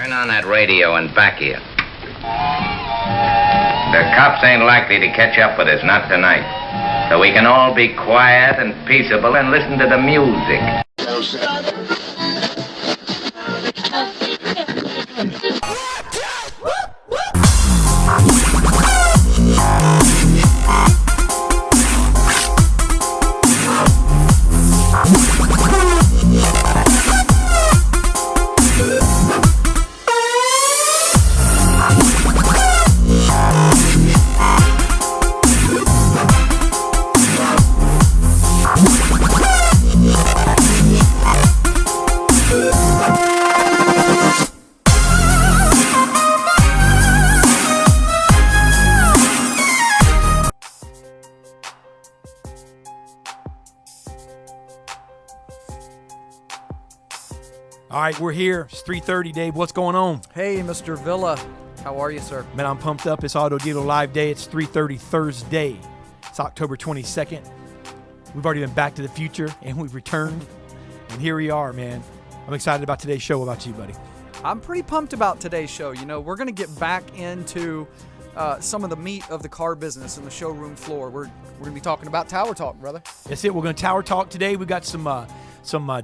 Turn on that radio and back here. The cops ain't likely to catch up with us, not tonight. So we can all be quiet and peaceable and listen to the music. All right, we're here. It's 3:30, Dave. What's going on? Hey, Mr. Villa. How are you, sir? Man, I'm pumped up. It's Auto Dealer Live Day. It's 3:30 Thursday. It's October 22nd. We've already been back to the future, and we've returned. And here we are, man. I'm excited about today's show. What about you, buddy? I'm pretty pumped about today's show. You know, we're going to get back into some of the meat of the car business and the showroom floor. We're going to be talking about Tower Talk, brother. That's it. We're going to Tower Talk today. We've got some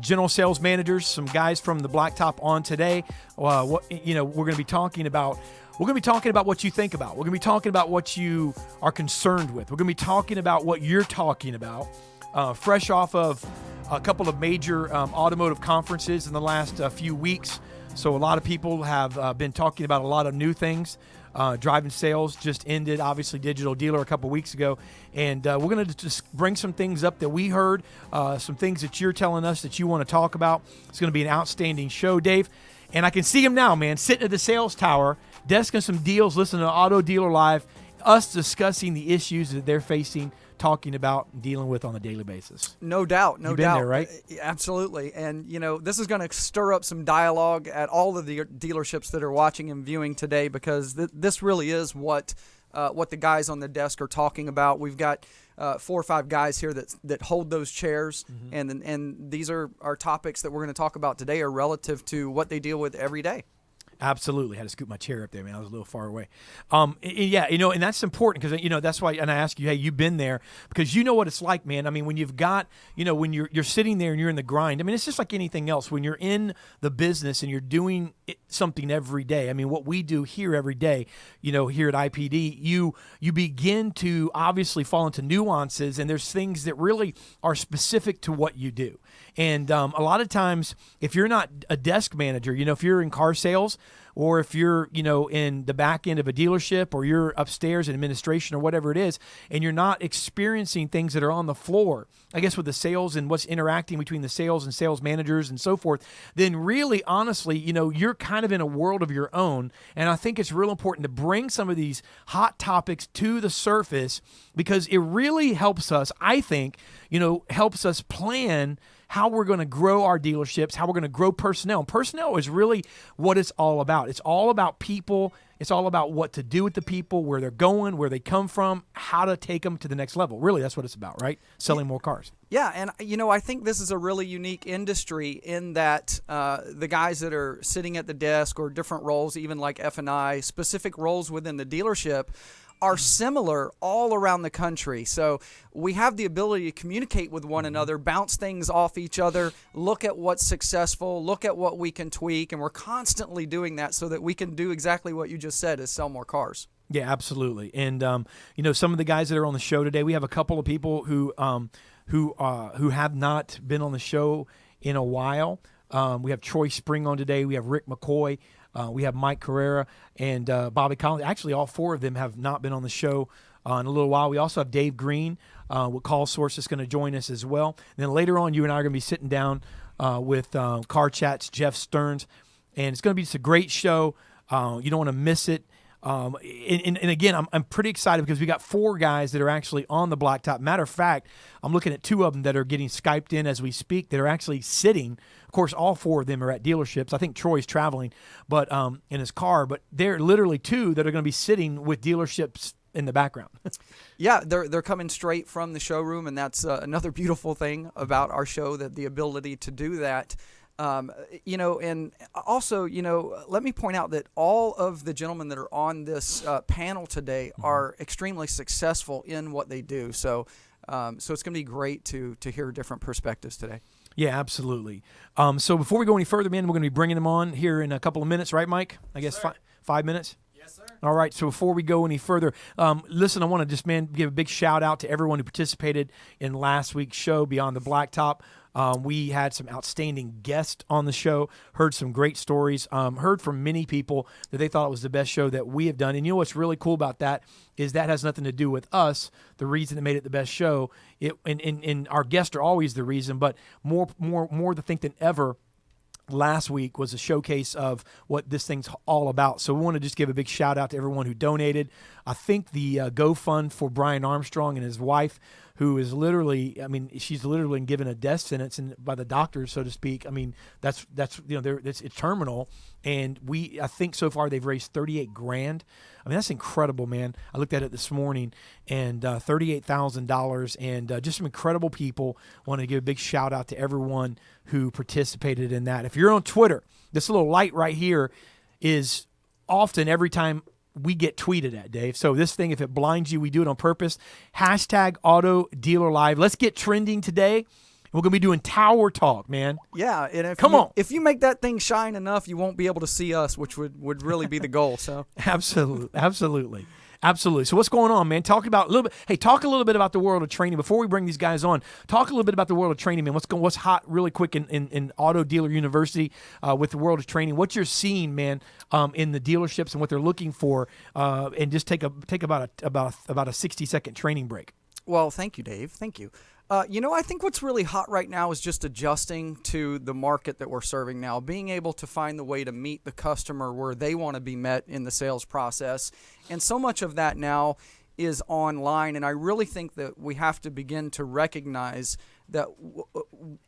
general sales managers, some guys from the Blacktop on today. We're going to be talking about. We're going to be talking about what you think about. We're going to be talking about what you are concerned with. We're going to be talking about what you're talking about. Fresh off of a couple of major automotive conferences in the last few weeks. So a lot of people have been talking about a lot of new things. Driving Sales just ended, obviously Digital Dealer a couple weeks ago. And we're going to just bring some things up that we heard, some things that you're telling us that you want to talk about. It's going to be an outstanding show, Dave. And I can see him now, man, sitting at the sales tower, desking some deals, listening to Auto Dealer Live, us discussing the issues that they're facing, talking about, and dealing with on a daily basis. No doubt, no doubt. You've been there, right? Absolutely. And, you know, this is going to stir up some dialogue at all of the dealerships that are watching and viewing today, because this really is what the guys on the desk are talking about. We've got 4 or 5 guys here that hold those chairs, and these are our topics that we're going to talk about today are relative to what they deal with every day. Absolutely. Had to scoot my chair up there, man. I was a little far away. Yeah, you know, and that's important because, you know, that's why, and I ask you, hey, you've been there because you know what it's like, man. I mean, when you've got, you know, when you're sitting there and you're in the grind, I mean, it's just like anything else. When you're in the business and you're doing something every day, I mean, what we do here every day, you know, here at IPD, you begin to obviously fall into nuances, and there's things that really are specific to what you do. And a lot of times, if you're not a desk manager, you know, if you're in car sales, or if you're, you know, in the back end of a dealership, or you're upstairs in administration or whatever it is, and you're not experiencing things that are on the floor, I guess with the sales and what's interacting between the sales and sales managers and so forth, then really, honestly, you know, you're kind of in a world of your own. And I think it's real important to bring some of these hot topics to the surface, because it really helps us, I think, you know, helps us plan how we're going to grow our dealerships, how we're going to grow personnel. And personnel is really what it's all about. It's all about people. It's all about what to do with the people, where they're going, where they come from, how to take them to the next level. Really, that's what it's about, right? Selling more cars. Yeah, and, you know, I think this is a really unique industry in that the guys that are sitting at the desk, or different roles, even like F&I, specific roles within the dealership, are similar all around the country. So we have the ability to communicate with one another, bounce things off each other, look at what's successful, look at what we can tweak, and we're constantly doing that so that we can do exactly what you just said, is sell more cars. Yeah, absolutely. And you know, some of the guys that are on the show today, we have a couple of people who have not been on the show in a while. We have Troy Spring on today. We have Rick McCoy. We have Mike Carrera and Bobby Collins. Actually, all 4 of them have not been on the show in a little while. We also have Dave Green with Call Source that's going to join us as well. And then later on, you and I are going to be sitting down with Car Chat's Jeff Stearns. And it's going to be just a great show. You don't want to miss it. And again, I'm pretty excited because we got 4 guys that are actually on the Blacktop. Matter of fact, I'm looking at 2 of them that are getting Skyped in as we speak, that are actually sitting. Of course, all 4 of them are at dealerships. I think Troy's traveling, but in his car. But they're literally 2 that are going to be sitting with dealerships in the background. Yeah, they're coming straight from the showroom, and that's another beautiful thing about our show, that the ability to do that. And also, let me point out that all of the gentlemen that are on this panel today are extremely successful in what they do. So it's going to be great to hear different perspectives today. Yeah, absolutely. So before we go any further, man, we're going to be bringing them on here in a couple of minutes, right, Mike? I guess 5 minutes? Yes, sir. All right, so before we go any further, listen, I want to just, man, give a big shout out to everyone who participated in last week's show, Beyond the Blacktop. We had some outstanding guests on the show, heard some great stories, heard from many people that they thought it was the best show that we have done. And you know what's really cool about that is that has nothing to do with us, the reason that made it the best show. And our guests are always the reason, but more to think than ever, last week was a showcase of what this thing's all about. So we want to just give a big shout out to everyone who donated. I think the GoFund for Brian Armstrong and his wife, who is literally, she's literally given a death sentence by the doctors, so to speak. I mean, that's it's terminal. And I think so far they've raised $38,000. I mean, that's incredible, man. I looked at it this morning, and $38,000, and just some incredible people. Want to give a big shout out to everyone who participated in that. If you're on Twitter, this little light right here is often every time we get tweeted at, Dave. So this thing, if it blinds you, we do it on purpose. Hashtag Auto Dealer Live. Let's get trending today. We're going to be doing Tower Talk, man. Yeah, and if you make that thing shine enough, you won't be able to see us, which would really be the goal. So Absolutely. So what's going on, man? Talk a little bit about the world of training before we bring these guys on. Talk a little bit about the world of training, man. What's hot really quick in Auto Dealer University with the world of training. What you're seeing, man, in the dealerships and what they're looking for, and just take about a 60-second training break. Well, thank you, Dave. Thank you. I think what's really hot right now is just adjusting to the market that we're serving now, being able to find the way to meet the customer where they want to be met in the sales process. And so much of that now is online. And I really think that we have to begin to recognize that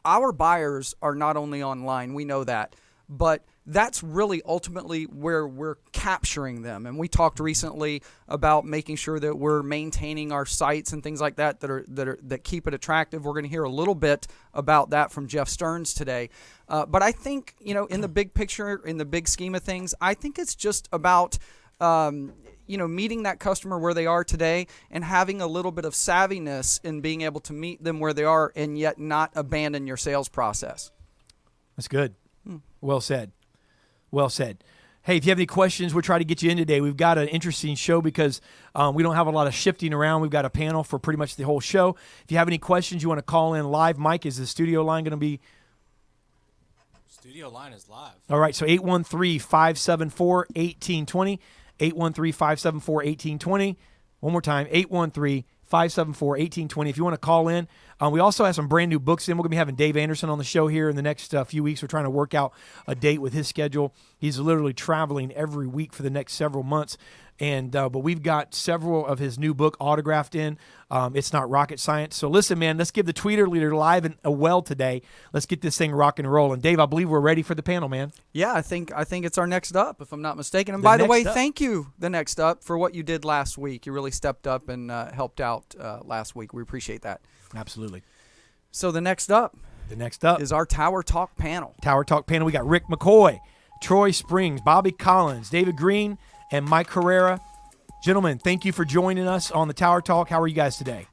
our buyers are not only online, we know that, but that's really ultimately where we're capturing them. And we talked recently about making sure that we're maintaining our sites and things like that that keep it attractive. We're going to hear a little bit about that from Jeff Stearns today. But I think, in the big picture, in the big scheme of things, I think it's just about meeting that customer where they are today and having a little bit of savviness in being able to meet them where they are and yet not abandon your sales process. That's good. Well said. Hey, if you have any questions, we'll try to get you in today. We've got an interesting show because we don't have a lot of shifting around. We've got a panel for pretty much the whole show. If you have any questions, you want to call in live. Mike, is the studio line going to be? Studio line is live. All right, so 813-574-1820. 813-574-1820. One more time, 813-574-1820. If you want to call in. We also have some brand new books in. We're going to be having Dave Anderson on the show here in the next few weeks. We're trying to work out a date with his schedule. He's literally traveling every week for the next several months. But we've got several of his new book autographed in. It's not rocket science. So listen, man, let's give the tweeter leader live and well today. Let's get this thing rock and rolling. Dave, I believe we're ready for the panel, man. Yeah, I think it's our next up, if I'm not mistaken. And by the way, thank you, the next up, for what you did last week. You really stepped up and helped out last week. We appreciate that. Absolutely. So the next up is our Tower Talk panel. We got Rick McCoy, Troy Springs, Bobby Collins, David Green, and Mike Herrera. Gentlemen, thank you for joining us on the Tower Talk. How are you guys today?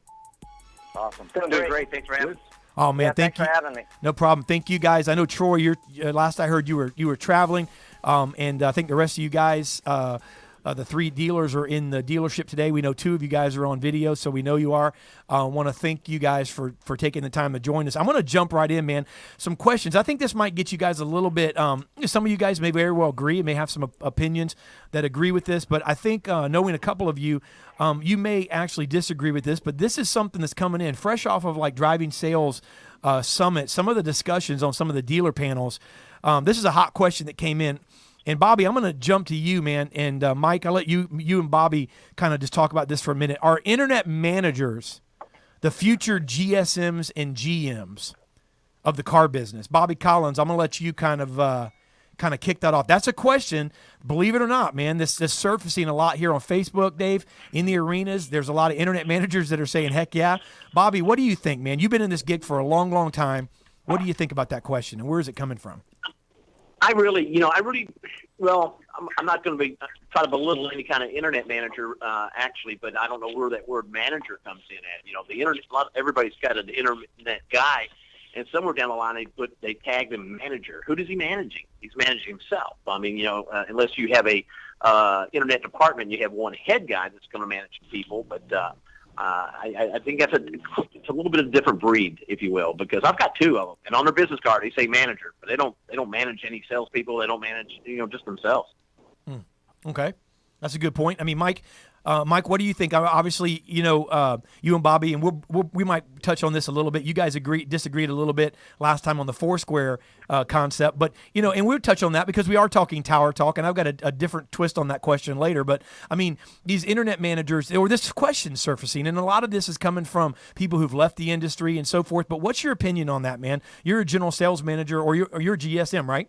Awesome. Doing great. Thanks for having us. Oh man, thanks for having me. No problem. Thank you guys. I know Troy, you're last I heard you were traveling, and I think the rest of you guys, the three dealers are in the dealership today. We know two of you guys are on video, so we know you are. I want to thank you guys for taking the time to join us. I'm going to jump right in, man. Some questions. I think this might get you guys a little bit, some of you guys may very well agree and may have some opinions that agree with this, but I think knowing a couple of you, you may actually disagree with this, but this is something that's coming in fresh off of like Driving Sales Summit, some of the discussions on some of the dealer panels. This is a hot question that came in. And Bobby, I'm going to jump to you, man. And Mike, I'll let you and Bobby kind of just talk about this for a minute. Are internet managers the future GSMs and GMs of the car business? Bobby Collins, I'm going to let you kind of kick that off. That's a question, believe it or not, man. This is surfacing a lot here on Facebook, Dave, in the arenas. There's a lot of internet managers that are saying, heck yeah. Bobby, what do you think, man? You've been in this gig for a long, long time. What do you think about that question, and where is it coming from? Well, I'm not going to try to belittle any kind of internet manager, actually, but I don't know where that word manager comes in at. The internet, everybody's got an internet guy, and somewhere down the line they tagged him manager. Who does he managing? He's managing himself. I mean, unless you have a internet department, you have one head guy that's going to manage people, but I think it's a little bit of a different breed, if you will, because I've got two of them, and on their business card they say manager, but they don't manage any salespeople. They don't manage just themselves. Okay, that's a good point. I mean, Mike, what do you think? Obviously, you and Bobby, and we might touch on this a little bit. You guys disagreed a little bit last time on the Foursquare concept, but and we'll touch on that because we are talking tower talk, and I've got a different twist on that question later. But I mean, these internet managers, or this question surfacing, and a lot of this is coming from people who've left the industry and so forth. But what's your opinion on that, man? You're a general sales manager, or you're GSM, right?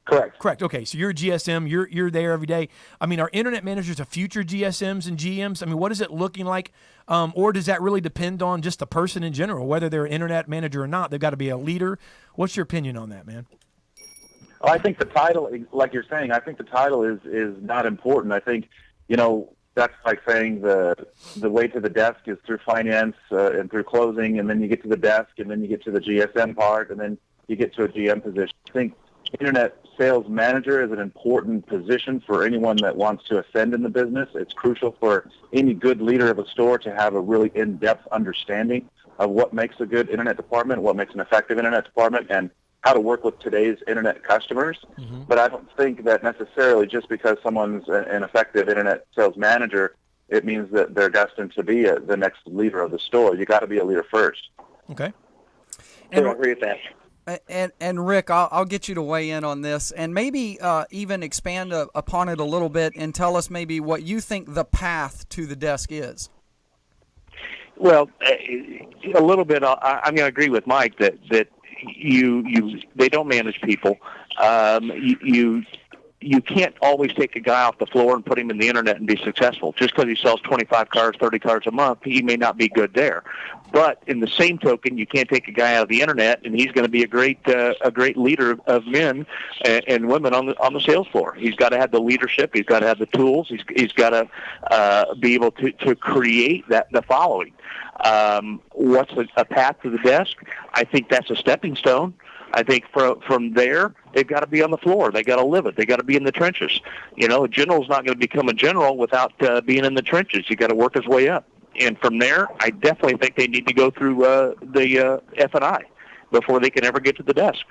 Correct. Okay, so you're a GSM. You're there every day. I mean, are internet managers a future GSMs and GMs? I mean, what is it looking like? Or does that really depend on just the person in general, whether they're an internet manager or not? They've got to be a leader. What's your opinion on that, man? Well, I think the title, like you're saying, I think the title is not important. I think, that's like saying the way to the desk is through finance and through closing, and then you get to the desk, and then you get to the GSM part, and then you get to a GM position. I think internet sales manager is an important position for anyone that wants to ascend in the business. It's crucial for any good leader of a store to have a really in-depth understanding of what makes a good internet department, what makes an effective internet department, and how to work with today's internet customers. Mm-hmm. But I don't think that necessarily just because someone's an effective internet sales manager, it means that they're destined to be the next leader of the store. You got to be a leader first. Okay. And I agree with that. And Rick, I'll get you to weigh in on this, and maybe even expand upon it a little bit and tell us maybe what you think the path to the desk is. Well, a little bit. I'm going to agree with Mike that they don't manage people. You can't always take a guy off the floor and put him in the internet and be successful. Just because he sells 25 cars, 30 cars a month, he may not be good there. But in the same token, you can't take a guy out of the internet and he's going to be a great leader of men and women on the sales floor. He's got to have the leadership. He's got to have the tools. He's got to be able to create the following. What's a path to the desk? I think that's a stepping stone. I think from there, they've got to be on the floor. They got to live it. They got to be in the trenches. A general's not going to become a general without being in the trenches. You got to work his way up. And from there, I definitely think they need to go through the F&I before they can ever get to the desk.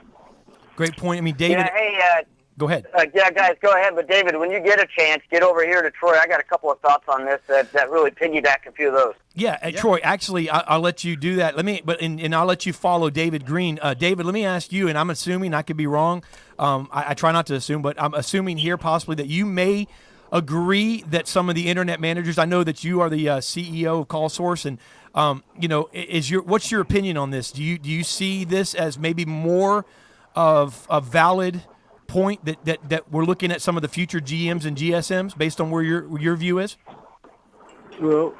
Great point. I mean, David. Yeah, hey, go ahead. Yeah, guys, go ahead. But David, when you get a chance, get over here to Troy. I got a couple of thoughts on this that really piggyback a few of those. Yeah, Troy. Actually, I'll let you do that. And I'll let you follow David Green. David, let me ask you, and I'm assuming I could be wrong. I try not to assume, but I'm assuming here possibly that you may agree that some of the internet managers. I know that you are the CEO of CallSource, and what's your opinion on this? Do you see this as maybe more of a valid point that we're looking at some of the future GMs and GSMs based on where your view is? Well,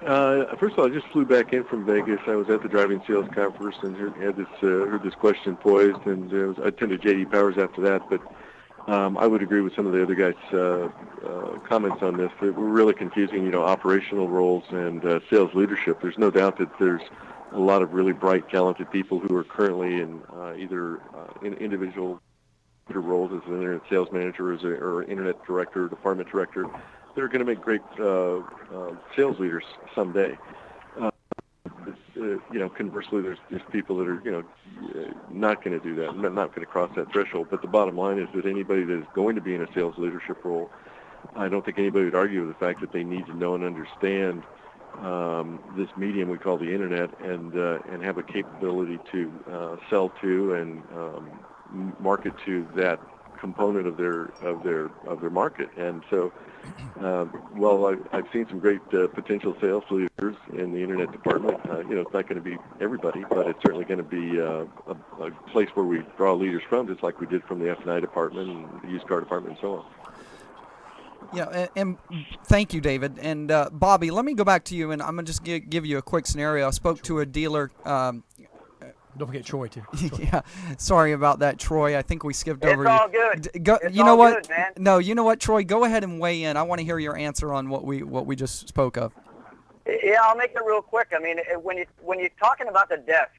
first of all, I just flew back in from Vegas. I was at the driving sales conference and heard this question posed, and I attended J.D. Powers after that. But I would agree with some of the other guys' comments on this. That we're really confusing, operational roles and sales leadership. There's no doubt that there's a lot of really bright, talented people who are currently in either in individual roles as an internet sales manager or internet director, department director, that are going to make great sales leaders someday. Conversely, there's people that are, not going to do that, not going to cross that threshold. But the bottom line is that anybody that is going to be in a sales leadership role, I don't think anybody would argue with the fact that they need to know and understand this medium we call the internet and have a capability to sell to and market to that component of their market. And so, I've seen some great potential sales leaders in the internet department. It's not going to be everybody, but it's certainly going to be a place where we draw leaders from, just like we did from the F&I department and the used car department and so on. Yeah, and thank you, David. And Bobby, let me go back to you, and I'm going to just give you a quick scenario. I spoke to a dealer Don't forget Troy too. Yeah, sorry about that, Troy. I think we skipped It's over all you. good. It's You know all what? good, man. No, you know what, Troy? Go ahead and weigh in. I want to hear your answer on what we just spoke of. Yeah, I'll make it real quick. I mean, when you're talking about the desk,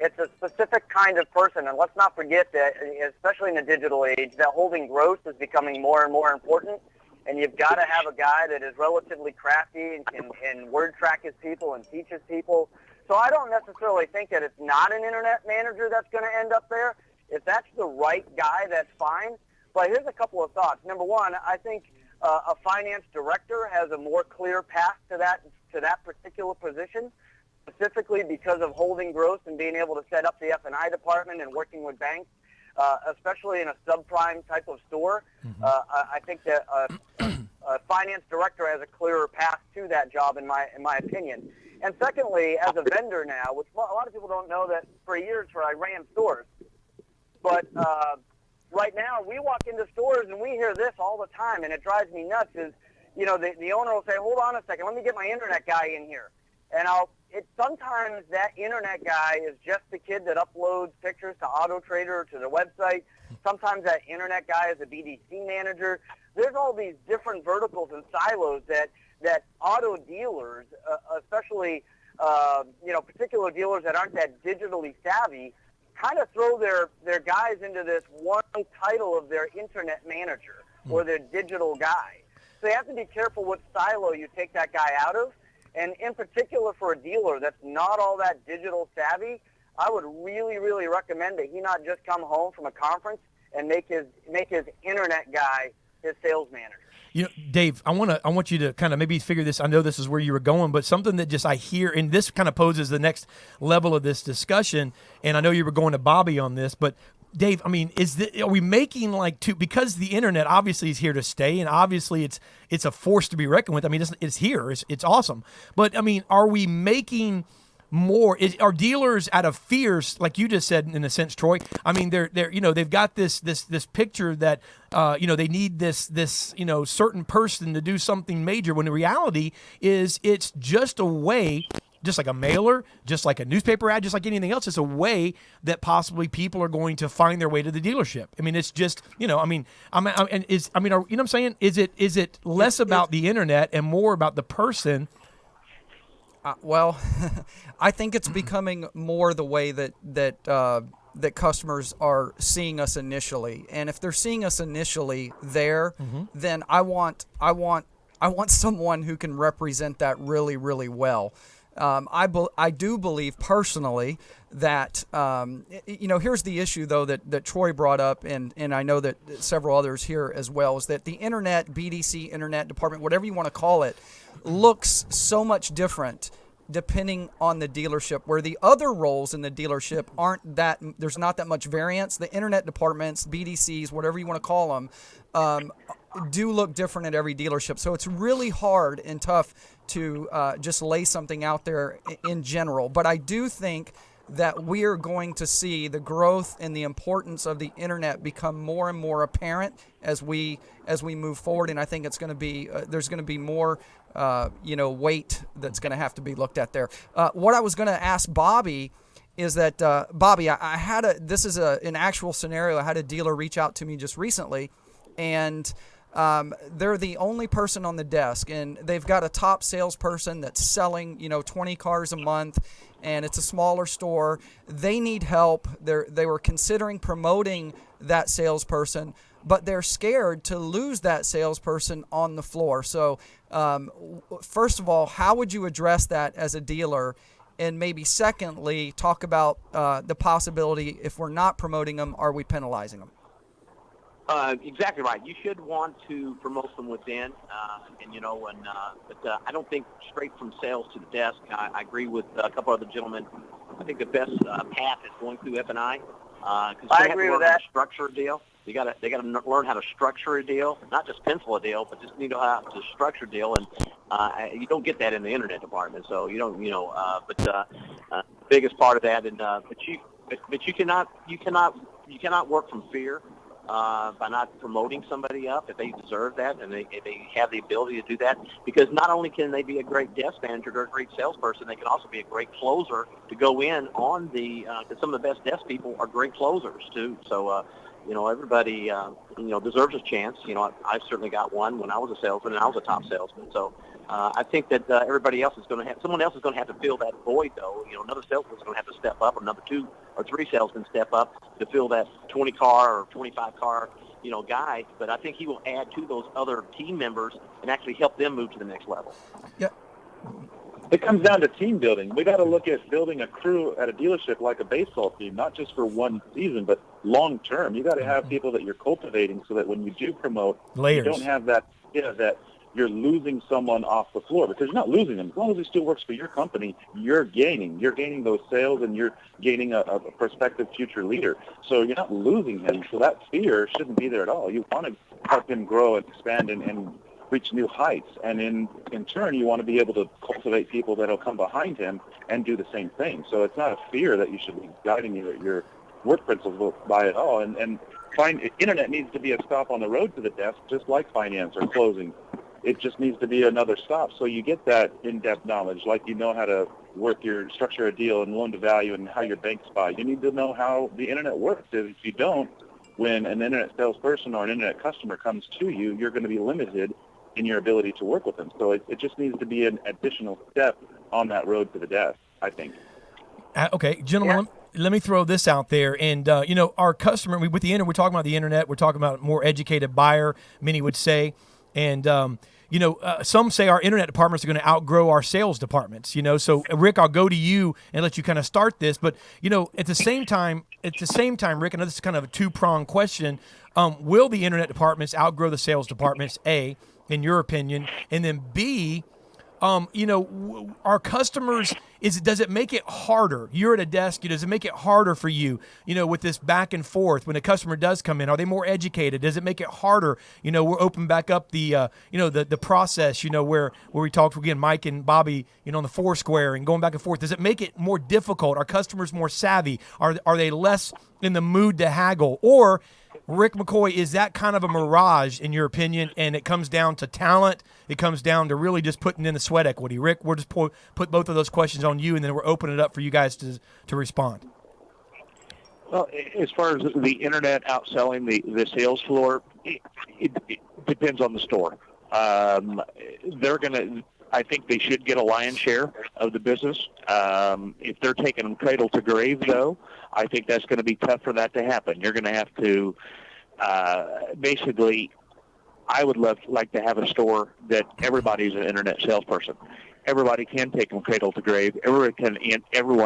it's a specific kind of person, and let's not forget that, especially in the digital age, that holding gross is becoming more and more important. And you've got to have a guy that is relatively crafty and can word track his people and teach his people. So I don't necessarily think that it's not an internet manager that's going to end up there. If that's the right guy, that's fine. But here's a couple of thoughts. Number one, I think a finance director has a more clear path to that particular position, specifically because of holding gross and being able to set up the F&I department and working with banks, especially in a subprime type of store. I think that a finance director has a clearer path to that job, in my opinion. And secondly, as a vendor now, which a lot of people don't know, that for years I ran stores, but right now we walk into stores and we hear this all the time, and it drives me nuts. Is the owner will say, "Hold on a second, let me get my internet guy in here," and sometimes that internet guy is just the kid that uploads pictures to AutoTrader or to the website. Sometimes that internet guy is a BDC manager. There's all these different verticals and silos that auto dealers, especially particular dealers that aren't that digitally savvy, kind of throw their guys into this one title of their internet manager or their digital guy. So you have to be careful what silo you take that guy out of. And in particular for a dealer that's not all that digital savvy, I would really, really recommend that he not just come home from a conference and make his internet guy his sales manager. Dave, I want you to kind of maybe figure this. I know this is where you were going, but something that just I hear, and this kind of poses the next level of this discussion. And I know you were going to Bobby on this, but Dave, I mean, are we making because the internet obviously is here to stay, and obviously it's a force to be reckoned with. I mean, it's here, it's awesome. But I mean, are we making more? Are dealers out of fears, like you just said, in a sense, Troy? I mean, they've got this picture that they need this certain person to do something major, when the reality is it's just a way. Just like a mailer, just like a newspaper ad, just like anything else, it's a way that possibly people are going to find their way to the dealership. I mean, it's just, you know what I'm saying? Is it less about the internet and more about the person? Well, I think it's becoming more the way that customers are seeing us initially, and if they're seeing us initially there, then I want someone who can represent that really, really well. I do believe personally that, here's the issue, though, that Troy brought up, and I know that several others here as well, is that the internet, BDC, internet department, whatever you want to call it, looks so much different depending on the dealership, where the other roles in the dealership there's not that much variance. The internet departments, BDCs, whatever you want to call them, do look different at every dealership. So it's really hard and tough to just lay something out there in general. But I do think that we are going to see the growth and the importance of the internet become more and more apparent as we move forward. And I think it's going to be there's going to be more weight that's going to have to be looked at there. What I was going to ask Bobby is that Bobby, I had this is an actual scenario. I had a dealer reach out to me just recently, and they're the only person on the desk, and they've got a top salesperson that's selling 20 cars a month, and it's a smaller store. They need help. They were considering promoting that salesperson, but they're scared to lose that salesperson on the floor. So first of all, how would you address that as a dealer? And maybe secondly, talk about the possibility, if we're not promoting them, are we penalizing them? Exactly right. You should want to promote them within, but I don't think straight from sales to the desk. I agree with a couple other gentlemen. I think the best path is going through F&I. I agree with that. How to structure a deal. They got to learn how to structure a deal, not just pencil a deal, but just how to structure a deal. And you don't get that in the internet department. So you don't, the biggest part of that, and but you cannot work from fear. by not promoting somebody up if they deserve that and if they have the ability to do that. Because not only can they be a great desk manager or a great salesperson, they can also be a great closer to go in on the because some of the best desk people are great closers too. So everybody deserves a chance. I certainly got one when I was a salesman and I was a top salesman. So I think that someone else is going to have to fill that void, though. Another salesman is going to have to step up, or another 2 or 3 salesmen step up to fill that 20-car or 25-car, guy. But I think he will add to those other team members and actually help them move to the next level. Yeah. It comes down to team building. We got to look at building a crew at a dealership like a baseball team, not just for one season, but long term. You got to have people that you're cultivating so that when you do promote, Layers. you don't have that you're losing someone off the floor, because you're not losing them. As long as he still works for your company, you're gaining. You're gaining those sales, and you're gaining a prospective future leader. So you're not losing him. So that fear shouldn't be there at all. You want to help him grow and expand and reach new heights. And in turn, you want to be able to cultivate people that will come behind him and do the same thing. So it's not a fear that you should be guiding your work principles by at all. And internet needs to be a stop on the road to the desk, just like finance or closing. It just needs to be another stop, so you get that in-depth knowledge, like how to structure a deal and loan to value and how your banks buy. You need to know how the internet works. If you don't, when an internet salesperson or an internet customer comes to you, you're going to be limited in your ability to work with them. So it just needs to be an additional step on that road to the desk, I think. Okay, gentlemen, let me throw this out there. And, our customer, we're talking about the internet. We're talking about a more educated buyer, many would say. And, some say our internet departments are going to outgrow our sales departments, So, Rick, I'll go to you and let you kind of start this. But, at the same time, Rick, I know this is kind of a two-pronged question. Will the internet departments outgrow the sales departments, A, in your opinion? And then B, our customers, does it make it harder? You're at a desk, does it make it harder for you, with this back and forth when a customer does come in? Are they more educated? Does it make it harder? We're opening back up the process, where we talked again, Mike and Bobby, on the Foursquare and going back and forth. Does it make it more difficult? Are customers more savvy? Are they less in the mood to haggle? Or Rick McCoy, is that kind of a mirage in your opinion, and it comes down to talent? It comes down to really just putting in the sweat equity. Rick, we'll just put both of those questions on you, and then we're opening it up for you guys to respond. Well, as far as the internet outselling the sales floor, it depends on the store. I think they should get a lion's share of the business. If they're taking them cradle to grave, though, I think that's going to be tough for that to happen. You're going to have to basically, I would like to have a store that everybody's an internet salesperson. Everybody can take them cradle to grave. Everyone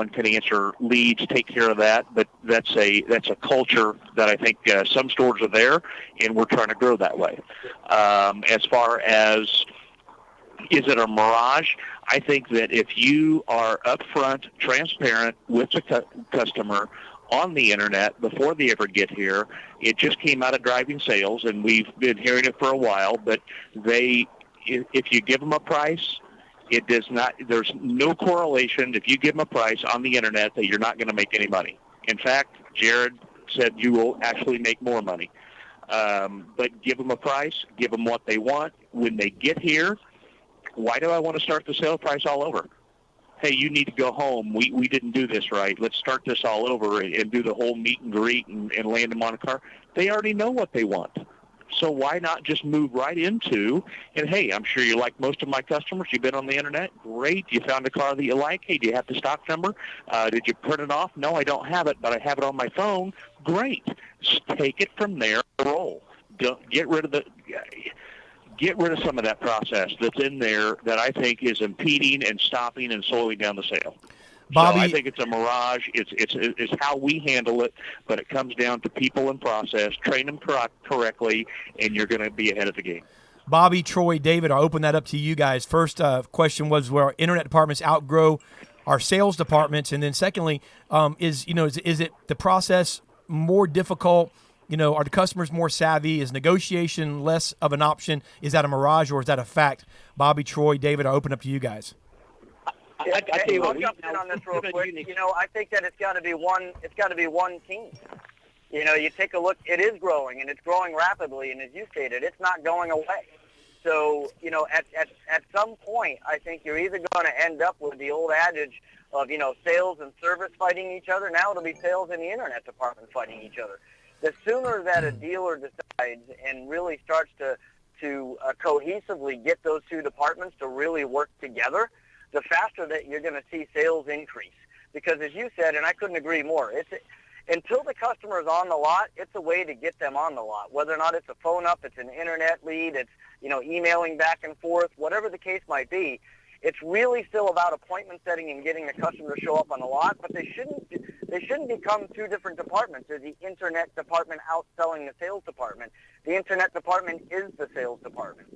can answer leads, take care of that. But that's a culture that I think some stores are there, and we're trying to grow that way. As far as is it a mirage? I think that if you are upfront, transparent with the customer on the internet before they ever get here, it just came out of driving sales, and we've been hearing it for a while, but if you give them a price, it does not, there's no correlation if you give them a price on the internet that you're not going to make any money. In fact, Jared said you will actually make more money. But give them a price, give them what they want. When they get here, why do I want to start the sale price all over? Hey, you need to go home. We didn't do this right. Let's start this all over and do the whole meet and greet and land them on a car. They already know what they want. So why not just move right into, and hey, I'm sure you like most of my customers. You've been on the internet. Great. You found a car that you like. Hey, do you have the stock number? Did you print it off? No, I don't have it, but I have it on my phone. Great. Just take it from there. Roll. Get rid of some of that process that's in there that I think is impeding and stopping and slowing down the sale. Bobby, so I think it's a mirage. It's how we handle it, but it comes down to people and process. Train them correctly, and you're going to be ahead of the game. Bobby, Troy, David, I'll open that up to you guys. First question was, will our internet departments outgrow our sales departments? And then secondly, is it the process more difficult? Are the customers more savvy? Is negotiation less of an option? Is that a mirage or is that a fact? Bobby, Troy, David, I'll open up to you guys. I tell you what, I'll jump in on this real quick. I think that it's got to be one team. You take a look, it is growing, and it's growing rapidly, and as you stated, it's not going away. So, at some point, I think you're either going to end up with the old adage of, sales and service fighting each other. Now it'll be sales and the internet department fighting each other. The sooner that a dealer decides and really starts to cohesively get those two departments to really work together, the faster that you're going to see sales increase. Because as you said, and I couldn't agree more, until the customer is on the lot, it's a way to get them on the lot. Whether or not it's a phone up, it's an internet lead, it's emailing back and forth, whatever the case might be, it's really still about appointment setting and getting the customer to show up on the lot. But they shouldn't become two different departments. There's the internet department outselling the sales department. The internet department is the sales department.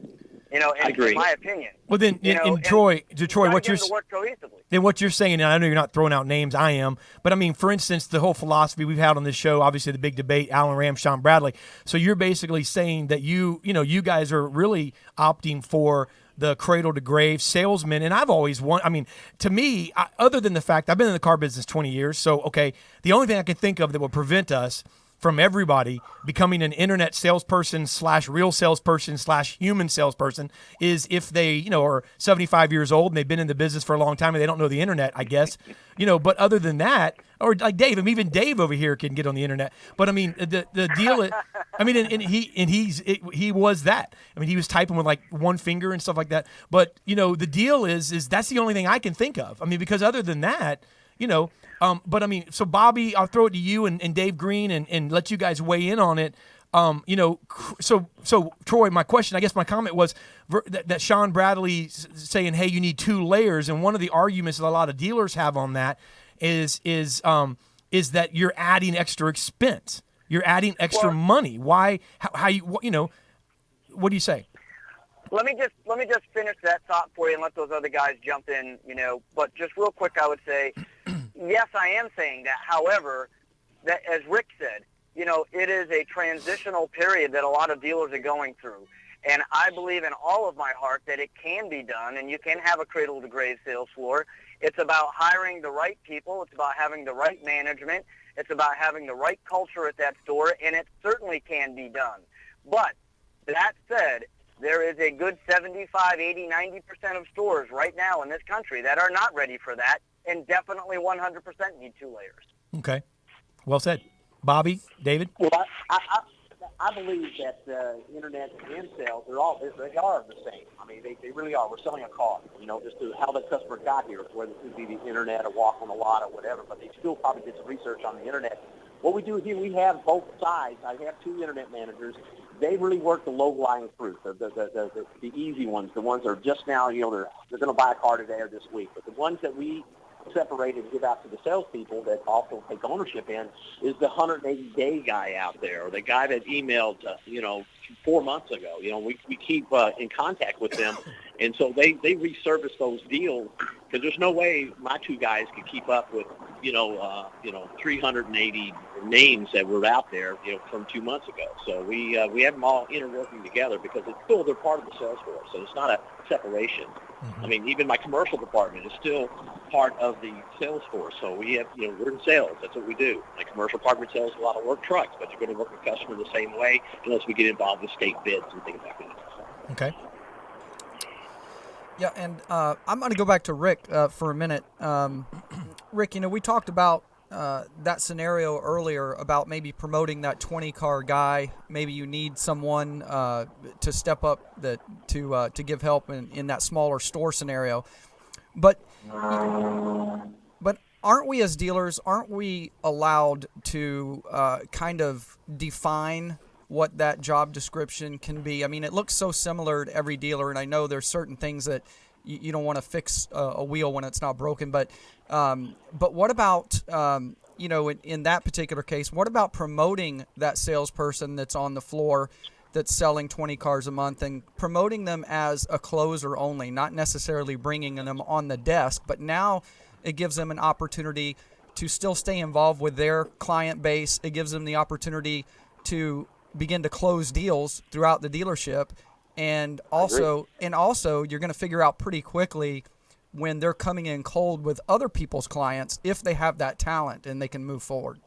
I agree. In my opinion. Well, then, Troy, what you're work cohesively. Then what you're saying, and I know you're not throwing out names, I am, but I mean, for instance, the whole philosophy we've had on this show, obviously the big debate, Alan Ram, Sean Bradley. So you're basically saying that you guys are really opting for the cradle to grave salesman. And I've always to me, other than the fact I've been in the car business 20 years, so okay, the only thing I can think of that would prevent us from everybody becoming an internet salesperson / real salesperson / human salesperson is if they, are 75 years old and they've been in the business for a long time and they don't know the internet, I guess, but other than that, or like Dave, even Dave over here can get on the internet. But I mean, the deal, he was that. I mean, he was typing with like one finger and stuff like that. But, the deal is that's the only thing I can think of. I mean, because other than that, but I mean, so Bobby, I'll throw it to you and Dave Green and let you guys weigh in on it. So Troy, my comment was that Sean Bradley saying, hey, you need 2 layers. And one of the arguments that a lot of dealers have on that is that you're adding extra expense. You're adding extra money. Why, how you, what do you say? Let me just finish that thought for you and let those other guys jump in, but just real quick, I would say, yes, I am saying that. However, that as Rick said, it is a transitional period that a lot of dealers are going through. And I believe in all of my heart that it can be done, and you can have a cradle-to-grave sales floor. It's about hiring the right people. It's about having the right management. It's about having the right culture at that store, and it certainly can be done. But that said, there is a good 75, 80, 90% of stores right now in this country that are not ready for that, and definitely 100% need 2 layers. Okay. Well said. Bobby, David? Well, I believe that internet and sales, they are the same. I mean, they really are. We're selling a car, just to how the customer got here, whether it be the internet or walk on the lot or whatever, but they still probably did some research on the internet. What we do here, we have both sides. I have 2 internet managers. They really work the low-lying fruit, the easy ones, the ones that are just now, they're going to buy a car today or this week. But the ones that we separate and give out to the salespeople that also take ownership in is the 180-day guy out there, or the guy that emailed, 4 months ago. We keep in contact with them, and so they resurface those deals because there's no way my 2 guys could keep up with 380 names that were out there from 2 months ago. So we have them all interworking together because it's still they're part of the sales force. So it's not a separation. Mm-hmm. I mean, even my commercial department is still part of the sales force. So we have, we're in sales. That's what we do. My commercial department sells a lot of work trucks, but you're going to work with customers the same way unless we get involved with state bids and things like that. Okay. Yeah, and I'm going to go back to Rick for a minute. Rick, we talked about that scenario earlier about maybe promoting that 20-car guy. Maybe you need someone to step up to give help in that smaller store scenario. But aren't we as dealers, aren't we allowed to kind of define what that job description can be? I mean, it looks so similar to every dealer, and I know there's certain things that you don't want to fix a wheel when it's not broken. But what about, in that particular case, what about promoting that salesperson that's on the floor that's selling 20 cars a month and promoting them as a closer only, not necessarily bringing them on the desk, but now it gives them an opportunity to still stay involved with their client base. It gives them the opportunity to begin to close deals throughout the dealership. And also you're going to figure out pretty quickly when they're coming in cold with other people's clients if they have that talent and they can move forward.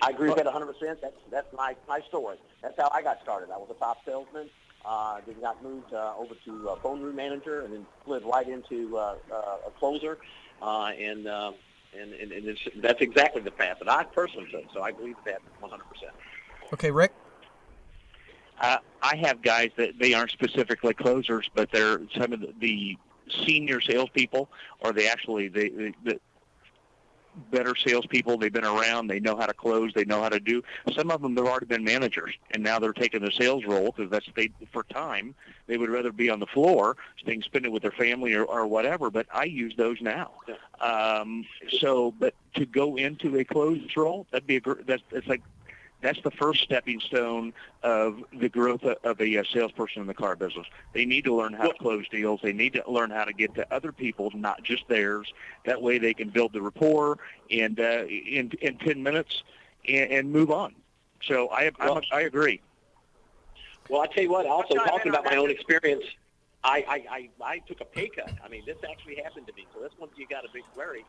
I agree with that 100%. That's my story. That's how I got started. I was a top salesman. Then got moved over to phone room manager, and then slid right into a closer. And that's exactly the path that I personally took. So I believe that 100%. Okay, Rick? I have guys that they aren't specifically closers, but they're some of the senior salespeople, or the better salespeople. They've been around. They know how to close. They know how to do. Some of them have already been managers, and now they're taking the sales role because for time. They would rather be on the floor, so they can spend it with their family or whatever. But I use those now. But to go into a closed role, that's the first stepping stone of the growth of a salesperson in the car business. They need to learn how to close deals. They need to learn how to get to other people, not just theirs. That way they can build the rapport and in 10 minutes and move on. So I agree. Well, I tell you what, also talking about my own experience, I took a pay cut. I mean, this actually happened to me. So that's one thing you got to be wary.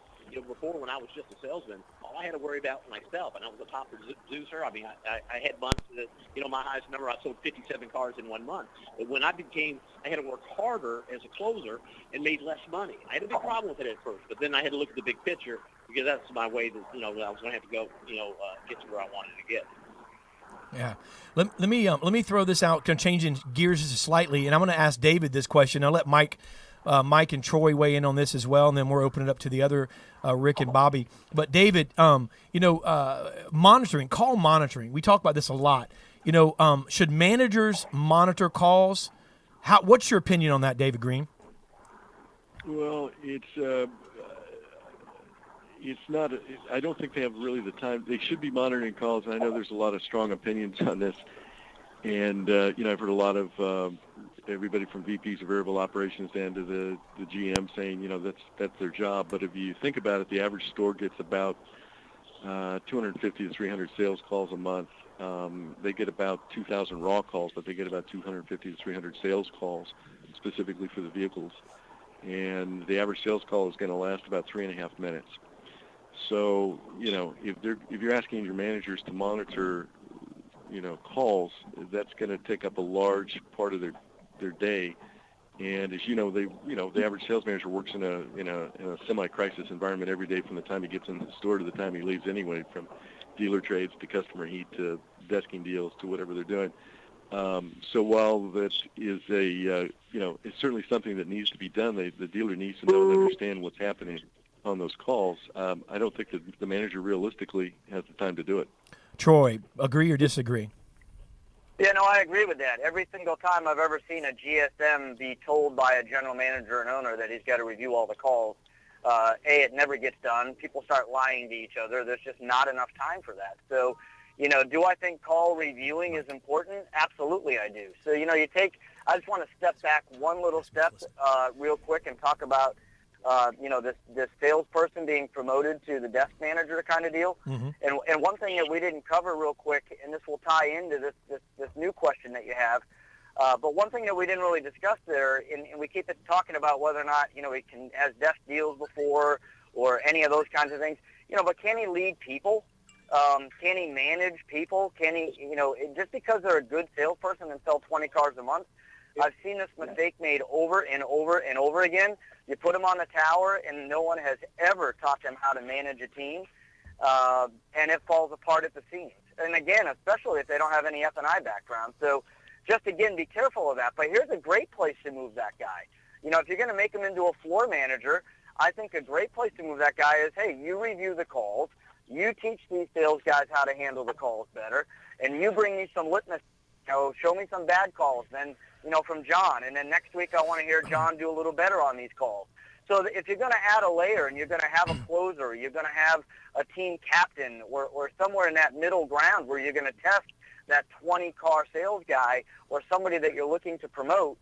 Before when I was just a salesman, all I had to worry about was myself, and I was a top producer. I mean, I had months that, my highest number, I sold 57 cars in 1 month. But when I had to work harder as a closer and made less money. I had a big problem with it at first, but then I had to look at the big picture because that's my way that, I was going to have to go, get to where I wanted to get. Yeah. Let me throw this out, changing gears just slightly, and I'm going to ask David this question. I'll let Mike and Troy weigh in on this as well, and then we'll open it up to the other Rick and Bobby. But David, monitoring, call monitoring. We talk about this a lot. Should managers monitor calls? What's your opinion on that, David Green? Well, it's not. I don't think they have really the time. They should be monitoring calls, and I know there's a lot of strong opinions on this. And I've heard a lot of everybody from VPs of variable operations down to the GM saying, that's their job. But if you think about it, the average store gets about 250 to 300 sales calls a month. They get about 2,000 raw calls, but they get about 250 to 300 sales calls specifically for the vehicles. And the average sales call is going to last about 3.5 minutes. So, if you're asking your managers to monitor, calls, that's going to take up a large part of their day. And as the average sales manager works in a semi-crisis environment every day from the time he gets in the store to the time he leaves anyway, from dealer trades to customer heat to desking deals to whatever they're doing. So while that is it's certainly something that needs to be done, the dealer needs to know and understand what's happening on those calls. I don't think that the manager realistically has the time to do it. Troy, agree or disagree? Yeah, no, I agree with that. Every single time I've ever seen a GSM be told by a general manager and owner that he's got to review all the calls, it never gets done. People start lying to each other. There's just not enough time for that. So, do I think call reviewing is important? Absolutely I do. So, I just want to step back one little step real quick and talk about this salesperson being promoted to the desk manager kind of deal. Mm-hmm. And one thing that we didn't cover real quick, and this will tie into this new question that you have, but one thing that we didn't really discuss there, and we keep talking about whether or not, he has desk deals before or any of those kinds of things, but can he lead people? Can he manage people? Can he, just because they're a good salesperson and sell 20 cars a month, I've seen this mistake made over and over and over again. You put them on the tower, and no one has ever taught them how to manage a team, and it falls apart at the seams. And again, especially if they don't have any F&I background. So just, again, be careful of that. But here's a great place to move that guy. If you're going to make him into a floor manager, I think a great place to move that guy is, hey, you review the calls, you teach these sales guys how to handle the calls better, and you bring me some litmus, show me some bad calls, then from John, and then next week I want to hear John do a little better on these calls. So if you're going to add a layer and you're going to have a closer, you're going to have a team captain or somewhere in that middle ground where you're going to test that 20-car sales guy or somebody that you're looking to promote,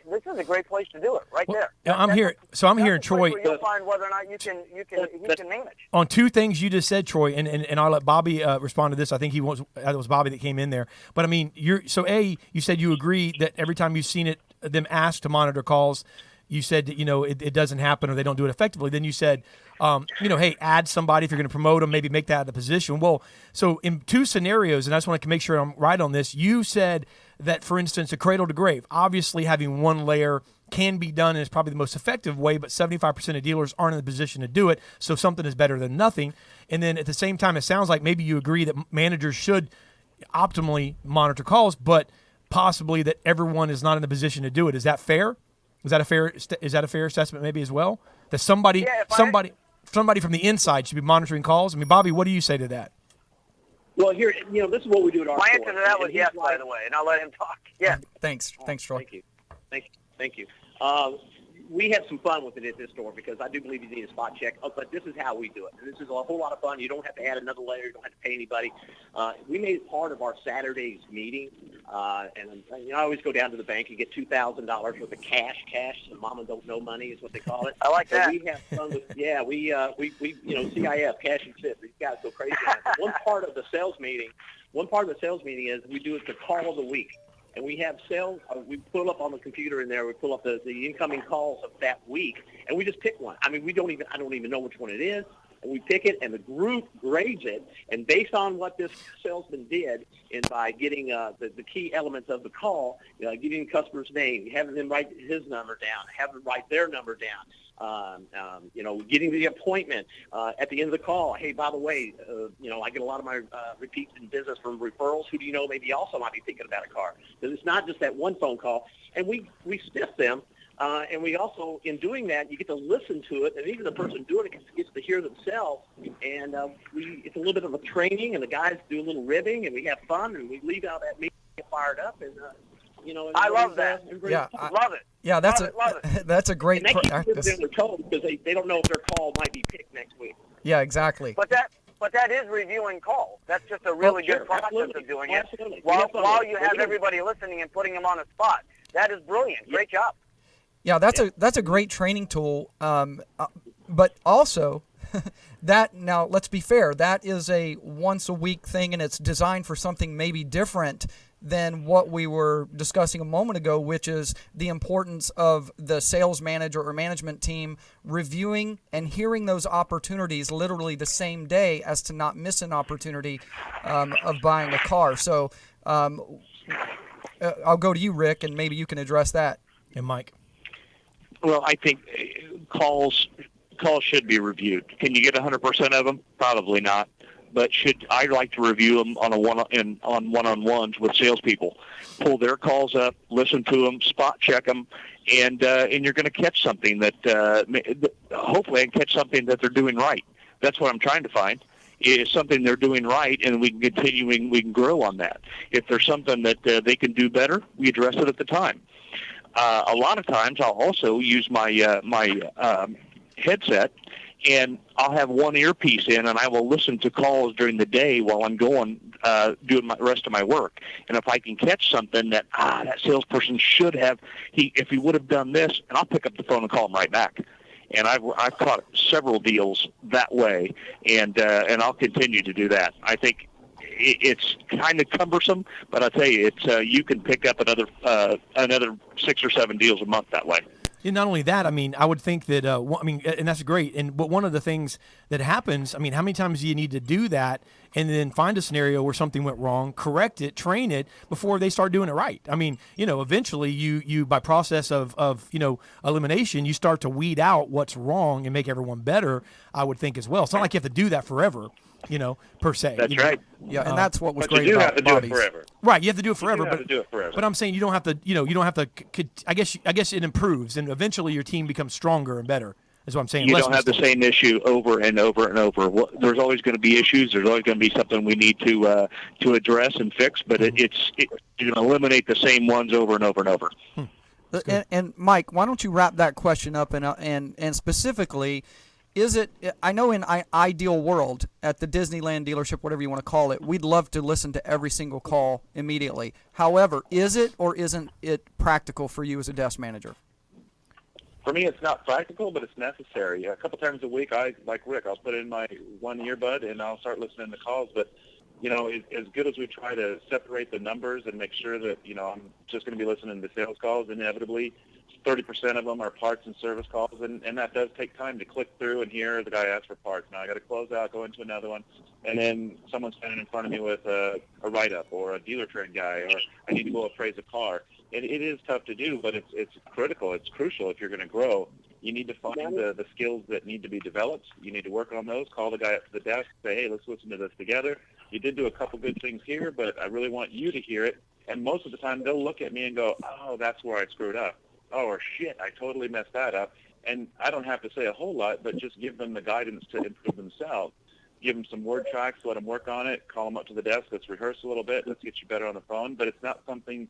this is a great place to do it there. I'm hearing Troy. You'll find whether or not you can manage. On two things you just said, Troy, and I'll let Bobby respond to this. I think it was Bobby that came in there. But I mean, you said you agree that every time you've seen them asked to monitor calls, you said that, it doesn't happen or they don't do it effectively. Then you said, hey, add somebody if you're going to promote them, maybe make that a position. Well, so in two scenarios, and I just want to make sure I'm right on this, you said that, for instance, a cradle to grave, obviously having one layer can be done and is probably the most effective way, but 75% of dealers aren't in the position to do it, so something is better than nothing. And then at the same time, it sounds like maybe you agree that managers should optimally monitor calls, but possibly that everyone is not in the position to do it. Is that fair? Is that a fair assessment maybe as well? That somebody from the inside should be monitoring calls? I mean, Bobby, what do you say to that? Well, here, this is what we do at our My store. answer to that was yes, by the way, and I'll let him talk. Yeah. Thanks, Troy. Thank you. We have some fun with it at this store because I do believe you need a spot check. But this is how we do it. And this is a whole lot of fun. You don't have to add another layer. You don't have to pay anybody. We made it part of our Saturday's meeting. And I always go down to the bank and get $2,000 worth of cash. The mama don't know money is what they call it. I like that. So we have fun with, we CIF, cash and sit. These guys go crazy on it. One part of the sales meeting is we do it the call of the week. And we have sales. We pull up on the computer in there. We pull up the incoming calls of that week, and we just pick one. I mean, I don't even know which one it is. And we pick it, and the group grades it. And based on what this salesman did, and by getting the key elements of the call, giving the customer's name, having them write his number down, having them write their number down, getting the appointment at the end of the call. Hey, by the way, I get a lot of my repeats in business from referrals. Who do you know maybe also might be thinking about a car? Because it's not just that one phone call. And we spiff them. And we also, in doing that, you get to listen to it, and even the person doing it gets to hear themselves. And it's a little bit of a training, and the guys do a little ribbing, and we have fun, and we leave out that meeting fired up. And I love that. Love it. Yeah, that's a great. And that keeps them told because they don't know if their call might be picked next week. Yeah, exactly. But that is reviewing calls. That's just a really good process of doing it. Absolutely. While you have everybody listening and putting them on the spot. That is brilliant. Great job. Yeah, that's a great training tool. But also, now let's be fair. That is a once a week thing, and it's designed for something maybe different than what we were discussing a moment ago, which is the importance of the sales manager or management team reviewing and hearing those opportunities literally the same day as to not miss an opportunity of buying a car. So I'll go to you, Rick, and maybe you can address that. And Mike. Well, I think calls should be reviewed. Can you get 100% of them? Probably not. But I'd like to review them on one-on-ones with salespeople. Pull their calls up, listen to them, spot check them, and you're going to catch something that hopefully I can catch something that they're doing right. That's what I'm trying to find. Is something they're doing right, and we can grow on that. If there's something that they can do better, we address it at the time. A lot of times I'll also use my headset, and I'll have one earpiece in, and I will listen to calls during the day while I'm doing the rest of my work. And if I can catch something that that salesperson should have, if he would have done this, and I'll pick up the phone and call him right back. And I've caught several deals that way, and I'll continue to do that. I think it's kind of cumbersome, but I tell you, it's you can pick up another 6 or 7 deals a month that way. And not only that, I mean, I would think that, and that's great. But one of the things that happens, I mean, how many times do you need to do that and then find a scenario where something went wrong, correct it, train it before they start doing it right? I mean, eventually you by process of elimination, you start to weed out what's wrong and make everyone better, I would think as well. It's not like you have to do that forever, per se. That's right. Yeah, and that's what was but great you do about have to do Bobby's. it forever. Right, you have to do it forever. But I'm saying you don't have to. I guess it improves, and eventually your team becomes stronger and better. Is what I'm saying. You don't have the same issue over and over and over. There's always going to be issues. There's always going to be something we need to address and fix. But you're going to eliminate the same ones over and over and over. And Mike, why don't you wrap that question up and specifically, is it? I know in ideal world at the Disneyland dealership, whatever you want to call it, we'd love to listen to every single call immediately. However, is it or isn't it practical for you as a desk manager? For me, it's not practical, but it's necessary. A couple times a week, like Rick, I'll put in my one earbud and I'll start listening to calls. But as good as we try to separate the numbers and make sure that, I'm just going to be listening to sales calls, inevitably 30% of them are parts and service calls, and that does take time to click through and hear the guy ask for parts. Now I got to close out, go into another one, and then someone's standing in front of me with a write-up or a dealer trend guy, or I need to go appraise a car. It is tough to do, but it's critical. It's crucial if you're going to grow. You need to find the skills that need to be developed. You need to work on those. Call the guy up to the desk. Say, hey, let's listen to this together. You did do a couple good things here, but I really want you to hear it. And most of the time, they'll look at me and go, oh, that's where I screwed up. Oh, or shit, I totally messed that up. And I don't have to say a whole lot, but just give them the guidance to improve themselves. Give them some word tracks, let them work on it, call them up to the desk, let's rehearse a little bit, let's get you better on the phone. But it's not something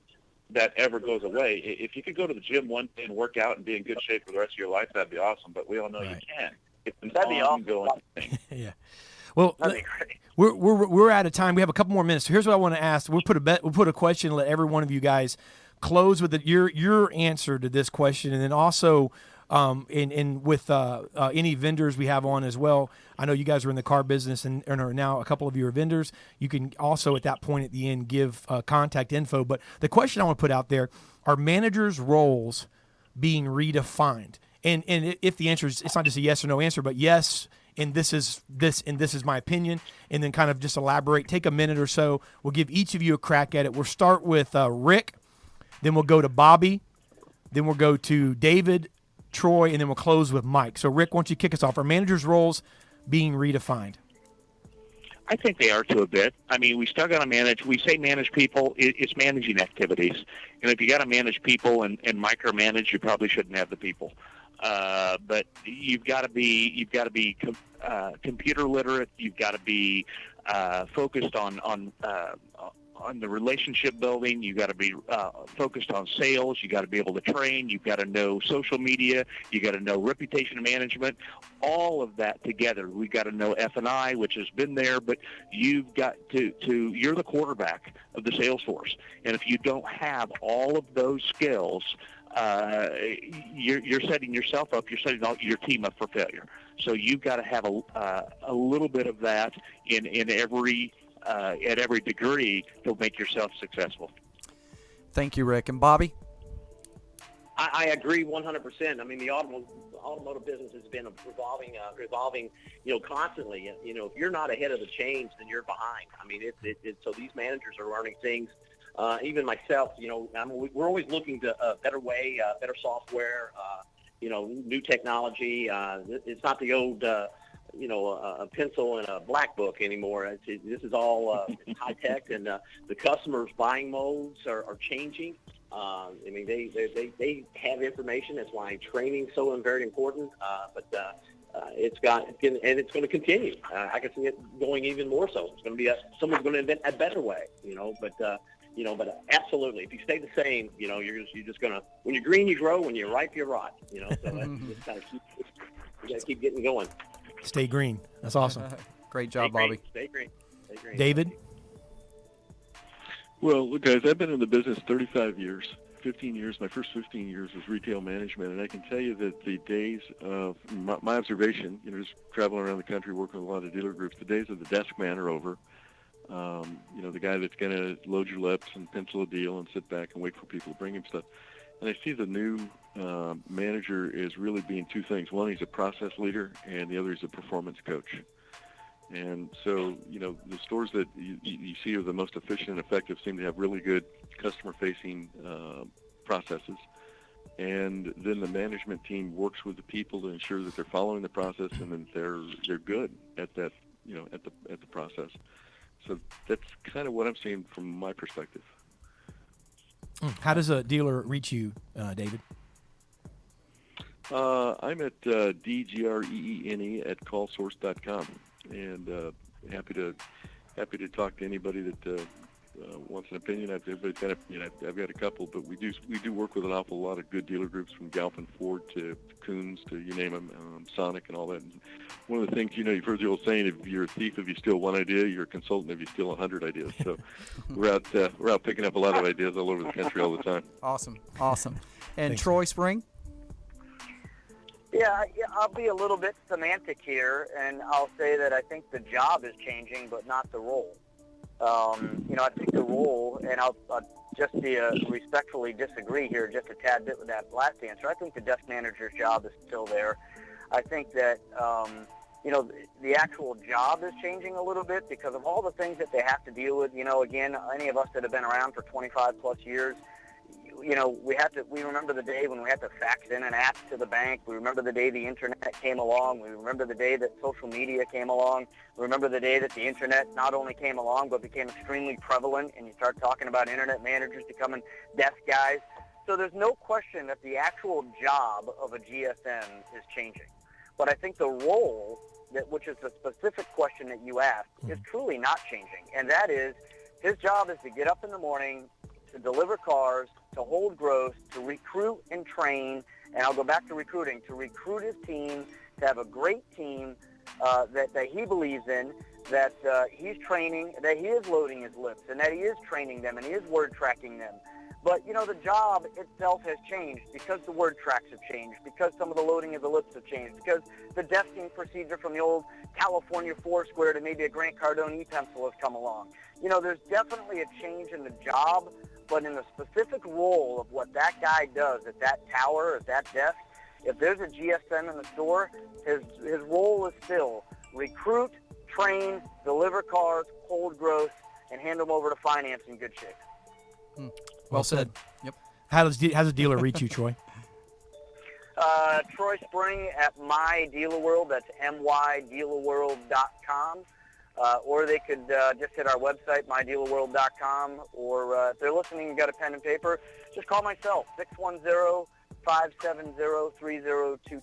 that ever goes away. If you could go to the gym one day and work out and be in good shape for the rest of your life, that'd be awesome. But we all know you can't. It's an ongoing thing. Yeah. Well, That'd be great. we're out of time. We have a couple more minutes. So here's what I want to ask. We'll put a question. Let every one of you guys close with your answer to this question, and then also with any vendors we have on as well. I know you guys are in the car business and are now a couple of your vendors. You can also at that point at the end give contact info. But the question I want to put out there: are managers' roles being redefined? And if the answer is, it's not just a yes or no answer, but yes, and this is my opinion, and then kind of just elaborate. Take a minute or so. We'll give each of you a crack at it. We'll start with Rick. Then we'll go to Bobby. Then we'll go to David, Troy, and then we'll close with Mike. So, Rick, why don't you kick us off? Are managers' roles being redefined? I think they are to a bit. I mean, we still got to manage. We say manage people. It's managing activities. And if you got to manage people and micromanage, you probably shouldn't have the people. But you've got to be computer literate. You've got to be focused on the relationship building. You got to be focused on sales. You got to be able to train. You've got to know social media. You got to know reputation management. All of that together. We got to know F&I, which has been there, but you've got to you're the quarterback of the sales force. And if you don't have all of those skills, you're setting yourself up. You're setting your team up for failure. So you've got to have a little bit of that in every at every degree to make yourself successful. Thank you, Rick. And Bobby? I agree 100%. I mean, the automotive business has been revolving, constantly. If you're not ahead of the change, then you're behind. I mean, so these managers are learning things. Even myself, we're always looking to a better way, better software, new technology. It's not the old a pencil and a black book anymore. This is all high tech, and the customers' buying modes are changing. I mean, they have information. That's why training is so very important. But it's going to continue. I can see it going even more so. It's going to be someone's going to invent a better way. But absolutely, if you stay the same, you're just going to. When you're green, you grow. When you're ripe, you rot. So that's just kind of you got to keep getting going. Stay green. That's awesome. Great job, Bobby. Stay green. David? Well, look, guys, I've been in the business 35 years. 15 years, my first 15 years was retail management, and I can tell you that the days of my observation, just traveling around the country, working with a lot of dealer groups, the days of the desk man are over. The guy that's going to load your lips and pencil a deal and sit back and wait for people to bring him stuff. And I see the new manager is really being two things. One, he's a process leader, and the other is a performance coach. And so, the stores that you see are the most efficient and effective seem to have really good customer-facing processes. And then the management team works with the people to ensure that they're following the process and that they're good at that, at the process. So that's kind of what I'm seeing from my perspective. How does a dealer reach you, David? I'm at DGREENE at callsource.com, and happy to talk to anybody that wants an opinion. I've got a couple, but we do work with an awful lot of good dealer groups, from Galpin Ford to Coons to you name them, Sonic and all that. And one of the things, you've heard the old saying, if you're a thief if you steal one idea, you're a consultant if you steal 100 ideas. So we're out picking up a lot of ideas all over the country all the time. Awesome. And Thanks. Troy Spring? Yeah, I'll be a little bit semantic here, and I'll say that I think the job is changing, but not the role. I think the role, and I'll just respectfully disagree here just a tad bit with that last answer. I think the desk manager's job is still there. I think that, the actual job is changing a little bit because of all the things that they have to deal with. Again, any of us that have been around for 25 plus years, we remember the day when we had to fax in an app to the bank. We remember the day the internet came along. We remember the day that social media came along. We remember the day that the internet not only came along but became extremely prevalent, and you start talking about internet managers becoming desk guys. So there's no question that the actual job of a GSM is changing. But I think the role, which is the specific question that you asked, is truly not changing. And that is, his job is to get up in the morning, to deliver cars, to hold growth, to recruit and train, and I'll go back to recruiting, to recruit his team, to have a great team that he believes in, that he's training, that he is loading his lips, and that he is training them, and he is word tracking them. But, the job itself has changed because the word tracks have changed, because some of the loading of the lips have changed, because the desking procedure from the old California Foursquare to maybe a Grant Cardone e-pencil has come along. There's definitely a change in the job, but in the specific role of what that guy does at that tower, at that desk, if there's a GSM in the store, his role is still recruit, train, deliver cars, hold growth, and hand them over to finance in good shape. Well said. Yep. How does a dealer reach you, Troy? Troy Spring at MyDealerWorld. That's mydealerworld.com. Or they could just hit our website, mydealerworld.com. Or if they're listening and got a pen and paper, just call myself, 610-570-3022.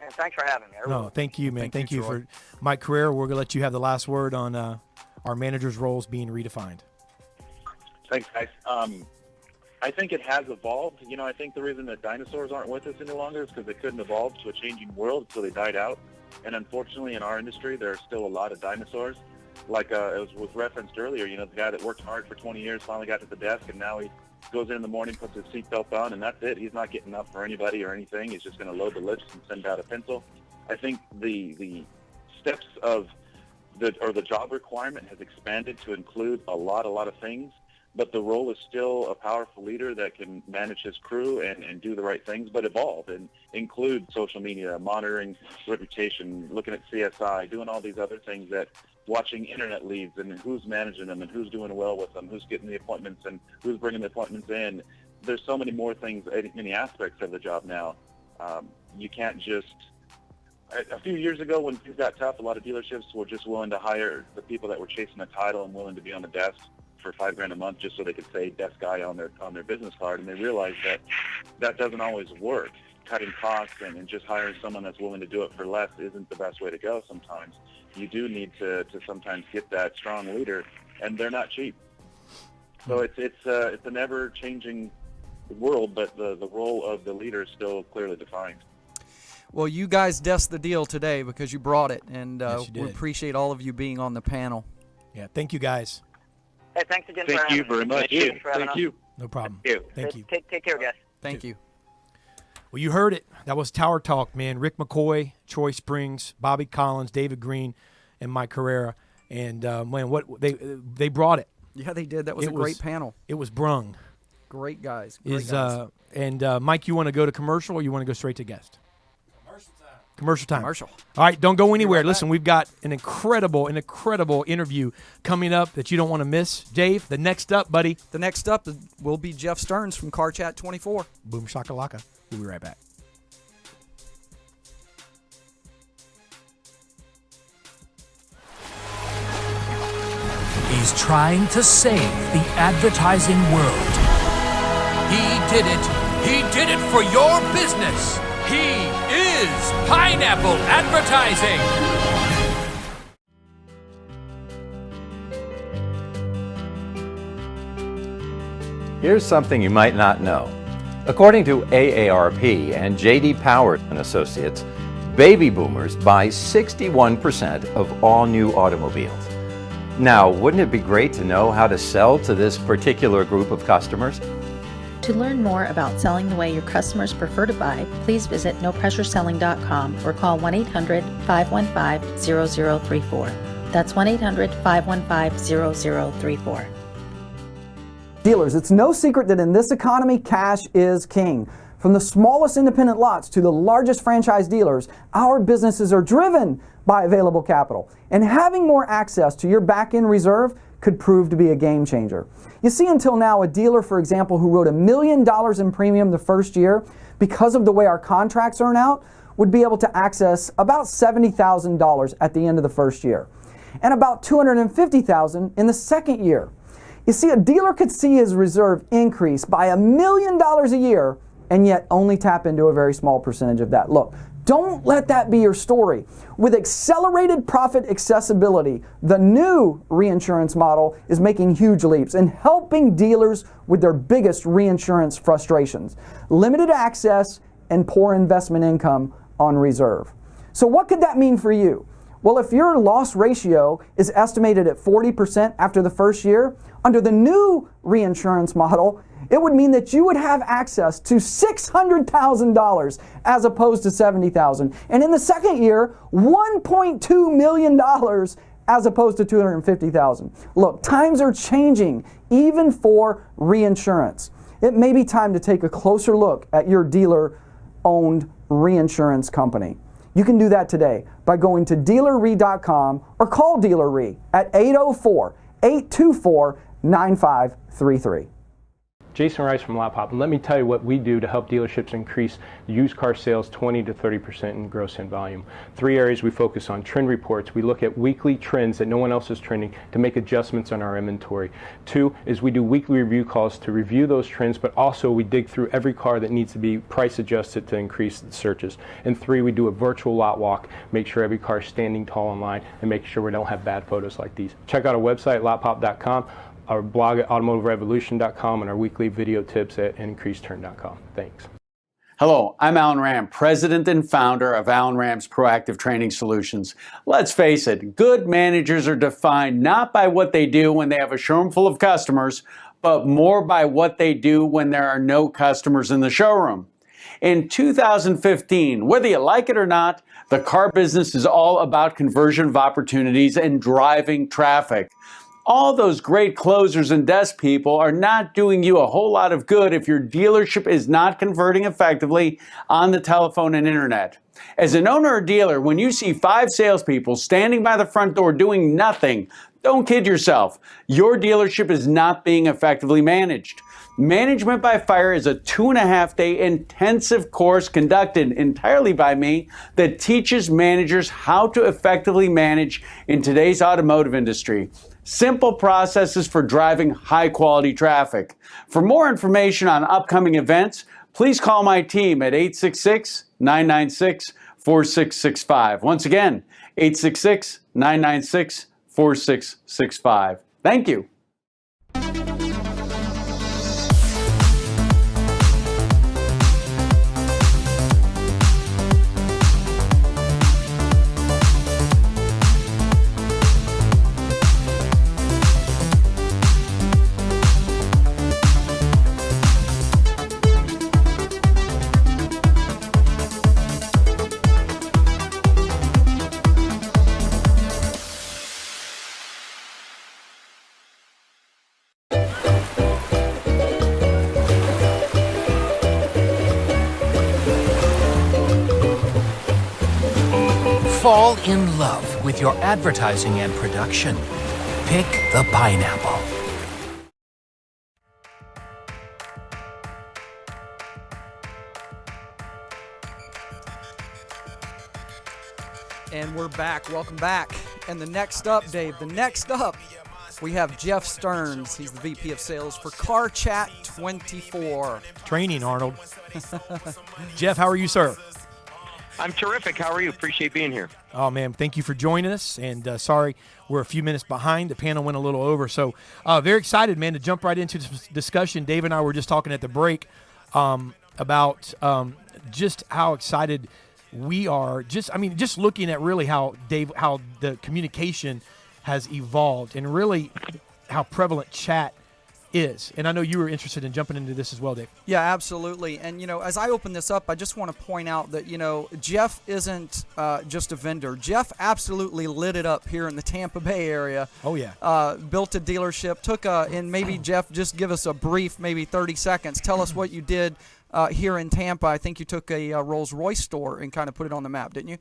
And thanks for having me. No, thank you, man. Thank you Troy. for Mike Carrera. We're going to let you have the last word on our managers' roles being redefined. Thanks, guys. I think it has evolved. I think the reason that dinosaurs aren't with us any longer is because they couldn't evolve to a changing world, so they died out. And unfortunately, in our industry, there are still a lot of dinosaurs. Like it was referenced earlier, the guy that worked hard for 20 years finally got to the desk, and now he goes in the morning, puts his seatbelt on, and that's it. He's not getting up for anybody or anything. He's just going to load the lips and send out a pencil. I think the steps of the job requirement has expanded to include a lot of things. But the role is still a powerful leader that can manage his crew and do the right things, but evolve and include social media, monitoring reputation, looking at CSI, doing all these other things, that watching internet leads and who's managing them and who's doing well with them, who's getting the appointments and who's bringing the appointments in. There's so many more things, many aspects of the job now. You can't just... A few years ago when things got tough, a lot of dealerships were just willing to hire the people that were chasing a title and willing to be on the desk for $5,000 a month just so they could say desk guy on their business card, and they realized that doesn't always work. Cutting costs and just hiring someone that's willing to do it for less isn't the best way to go sometimes. You do need to sometimes get that strong leader, and they're not cheap. So it's a never-changing world, but the role of the leader is still clearly defined. Well, you guys desk the deal today because you brought it, and Yes, you we did. appreciate all of you being on the panel. Yeah, thank you, guys. Hey, thanks again for Thank having you me. very much. Thanks for having Thank us. you. No problem. Thank Thank you. you. Take care, guys. Thank you. Well, you heard it. That was Tower Talk, man. Rick McCoy, Troy Springs, Bobby Collins, David Green, and Mike Carrera. And, man, what they brought it. Yeah, they did. That was It a great was- panel. It was brung. Great guys. Great guys. Mike, you want to go to commercial or you want to go straight to guest? Commercial time. Commercial. All right, don't go anywhere. right Listen, we've got an incredible interview coming up that you don't want to miss. Dave, the next up, buddy. The next up will be Jeff Stearns from Car Chat 24. Boom shakalaka. We'll be right back. He's trying to save the advertising world. He did it. He did it for your business. He is Pineapple Advertising. Here's something you might not know. According to AARP and J.D. Power and Associates, baby boomers buy 61% of all new automobiles. Now, wouldn't it be great to know how to sell to this particular group of customers? To learn more about selling the way your customers prefer to buy, please visit nopressureselling.com or call 1-800-515-0034. That's 1-800-515-0034. Dealers, it's no secret that in this economy, cash is king. From the smallest independent lots to the largest franchise dealers, our businesses are driven by available capital. And having more access to your back-end reserve could prove to be a game changer. You see, until now, a dealer, for example, who wrote $1 million in premium the first year, because of the way our contracts earn out, would be able to access about $70,000 at the end of the first year, and about $250,000 in the second year. You see, a dealer could see his reserve increase by $1 million a year and yet only tap into a very small percentage of that. Look, don't let that be your story. With accelerated profit accessibility, the new reinsurance model is making huge leaps and helping dealers with their biggest reinsurance frustrations: limited access and poor investment income on reserve. So what could that mean for you? Well, if your loss ratio is estimated at 40% after the first year, under the new reinsurance model, it would mean that you would have access to $600,000 as opposed to $70,000. And in the second year, $1.2 million as opposed to $250,000. Look, times are changing, even for reinsurance. It may be time to take a closer look at your dealer-owned reinsurance company. You can do that today by going to dealerre.com or call Dealer Re at 804-824-9533. Jason Rice from Lot Pop, and let me tell you what we do to help dealerships increase used car sales 20 to 30% in gross in volume. 3 areas we focus on: trend reports. We look at weekly trends that no one else is trending to make adjustments on our inventory. 2 is we do weekly review calls to review those trends, but also we dig through every car that needs to be price adjusted to increase the searches. And 3, we do a virtual lot walk, make sure every car is standing tall in line, and make sure we don't have bad photos like these. Check out our website, lotpop.com. our blog at automotiverevolution.com, and our weekly video tips at increaseturn.com. Thanks. Hello, I'm Alan Ram, president and founder of Alan Ram's Proactive Training Solutions. Let's face it, good managers are defined not by what they do when they have a showroom full of customers, but more by what they do when there are no customers in the showroom. In 2015, whether you like it or not, the car business is all about conversion of opportunities and driving traffic. All those great closers and desk people are not doing you a whole lot of good if your dealership is not converting effectively on the telephone and internet. As an owner or dealer, when you see 5 salespeople standing by the front door doing nothing, don't kid yourself. Your dealership is not being effectively managed. Management by Fire is a 2.5-day intensive course conducted entirely by me that teaches managers how to effectively manage in today's automotive industry. Simple processes for driving high-quality traffic. For more information on upcoming events, please call my team at 866-996-4665. Once again, 866-996-4665. Thank you. Fall in love with your advertising and production. Pick the Pineapple. And we're back. Welcome back. And the next up, Dave, we have Jeff Stearns. He's the VP of Sales for Car Chat 24. Training, Arnold. Jeff, how are you, sir? I'm terrific. How are you? Appreciate being here. Oh, man, thank you for joining us. And sorry, we're a few minutes behind. The panel went a little over. So very excited, man, to jump right into this discussion. Dave and I were just talking at the break about just how excited we are. Just looking at really how the communication has evolved and really how prevalent chat is. And I know you were interested in jumping into this as well, Dave. Yeah, absolutely. And, as I open this up, I just want to point out that, Jeff isn't just a vendor. Jeff absolutely lit it up here in the Tampa Bay area. Oh, yeah. Built a dealership, and maybe, Jeff, just give us a brief, maybe 30 seconds. Tell us what you did here in Tampa. I think you took a Rolls-Royce store and kind of put it on the map, didn't you?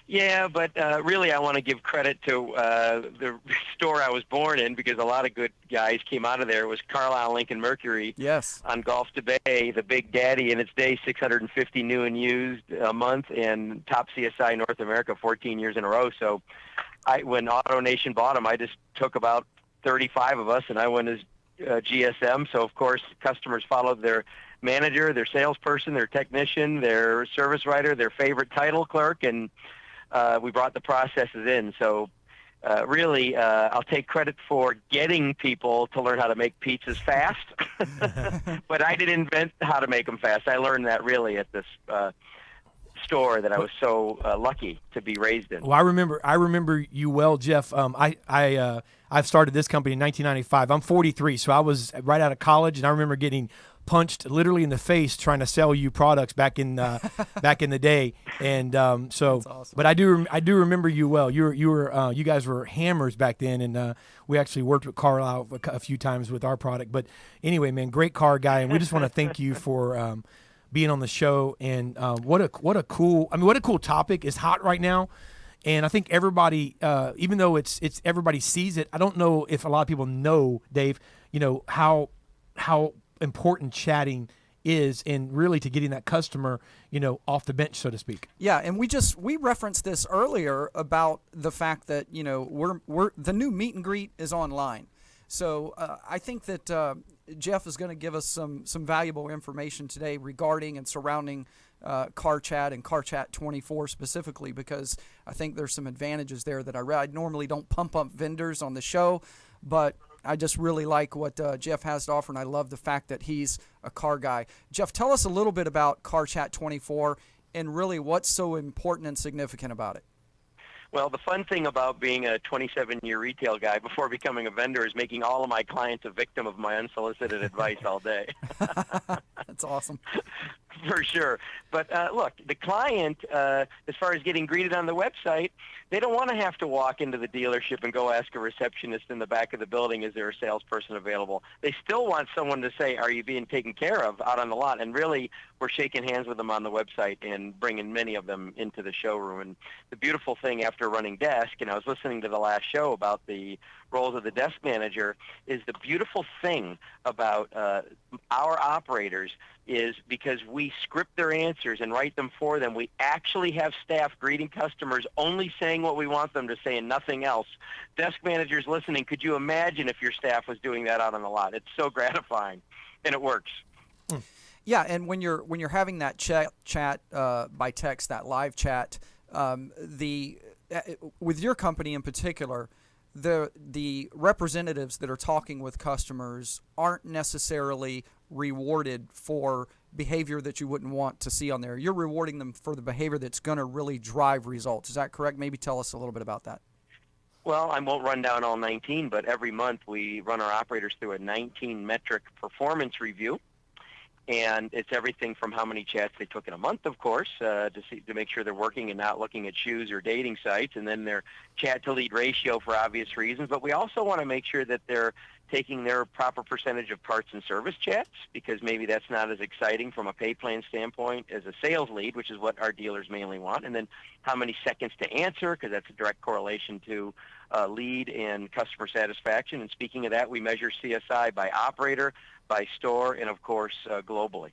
Yeah, but really I want to give credit to the store I was born in, because a lot of good guys came out of there. It was Carlisle Lincoln Mercury. Yes. On Gulf to Bay, the big daddy in its day, 650 new and used a month, and top CSI North America 14 years in a row. So when AutoNation bought them, I just took about 35 of us, and I went as GSM. So, of course, customers followed their manager, their salesperson, their technician, their service writer, their favorite title clerk, and we brought the processes in. So really, I'll take credit for getting people to learn how to make pizzas fast, but I didn't invent how to make them fast. I learned that really at this store that I was so lucky to be raised in. Well, I remember you well, Jeff. I've started this company in 1995. I'm 43, so I was right out of college, and I remember getting punched literally in the face trying to sell you products back in the day, and so. Awesome. But I do remember you well. You guys were hammers back then, and we actually worked with Carlisle a few times with our product. But anyway, man, great car guy, and we just want to thank you for being on the show. And what a cool topic. Is hot right now. And I think everybody, even though it's everybody sees it, I don't know if a lot of people know, Dave, how important chatting is, and really to getting that customer, off the bench, so to speak. Yeah, and we referenced this earlier about the fact that we're the new meet and greet is online. So I think that Jeff is going to give us some valuable information today regarding and surrounding Car Chat and Car Chat 24 specifically, because I think there's some advantages there that I normally don't pump up vendors on the show, but I just really like what Jeff has to offer, and I love the fact that he's a car guy. Jeff, tell us a little bit about Car Chat 24 and really what's so important and significant about it. Well, the fun thing about being a 27-year retail guy before becoming a vendor is making all of my clients a victim of my unsolicited advice all day. That's awesome. For sure. But look, the client, as far as getting greeted on the website, they don't want to have to walk into the dealership and go ask a receptionist in the back of the building, is there a salesperson available? They still want someone to say, are you being taken care of out on the lot? And really, we're shaking hands with them on the website and bringing many of them into the showroom. And the beautiful thing after running desk, and I was listening to the last show about the roles of the desk manager, is the beautiful thing about our operators is because we script their answers and write them for them, we actually have staff greeting customers only saying what we want them to say and nothing else. Desk managers listening, could you imagine if your staff was doing that out on the lot? It's so gratifying, and it works. Yeah, and when you're having that chat by text, that live chat, with your company in particular, the representatives that are talking with customers aren't necessarily rewarded for behavior that you wouldn't want to see on there. You're rewarding them for the behavior that's going to really drive results. Is that correct? Maybe tell us a little bit about that. Well, I won't run down all 19, but every month we run our operators through a 19-metric performance review. And it's everything from how many chats they took in a month, of course, to make sure they're working and not looking at shoes or dating sites, and then their chat-to-lead ratio for obvious reasons. But we also want to make sure that they're taking their proper percentage of parts and service chats, because maybe that's not as exciting from a pay plan standpoint as a sales lead, which is what our dealers mainly want. And then how many seconds to answer, because that's a direct correlation to lead and customer satisfaction. And speaking of that, we measure CSI by operator, by store, and of course globally.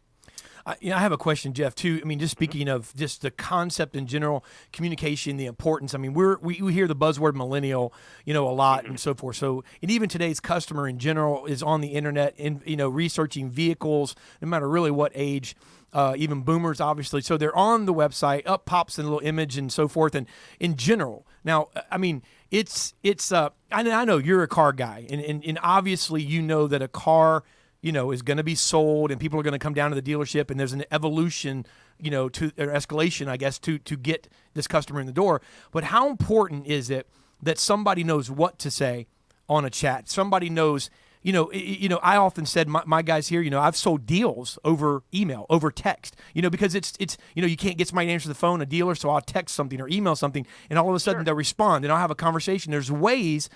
I have a question, Jeff, too. I mean, just speaking of just the concept in general, communication, the importance. I mean, we hear the buzzword millennial, a lot and so forth. So, and even today's customer in general is on the internet and, researching vehicles, no matter really what age, even boomers, obviously. So they're on the website, up pops a little image and so forth. And in general, now, I mean, I know you're a car guy, and obviously that a car, is going to be sold, and people are going to come down to the dealership, and there's an evolution, or escalation, I guess, to get this customer in the door. But how important is it that somebody knows what to say on a chat? Somebody knows I often said my guys here, I've sold deals over email, over text, because it's you can't get somebody to answer the phone, a dealer, so I'll text something or email something, and all of a sudden they'll respond, and I'll have a conversation. There's ways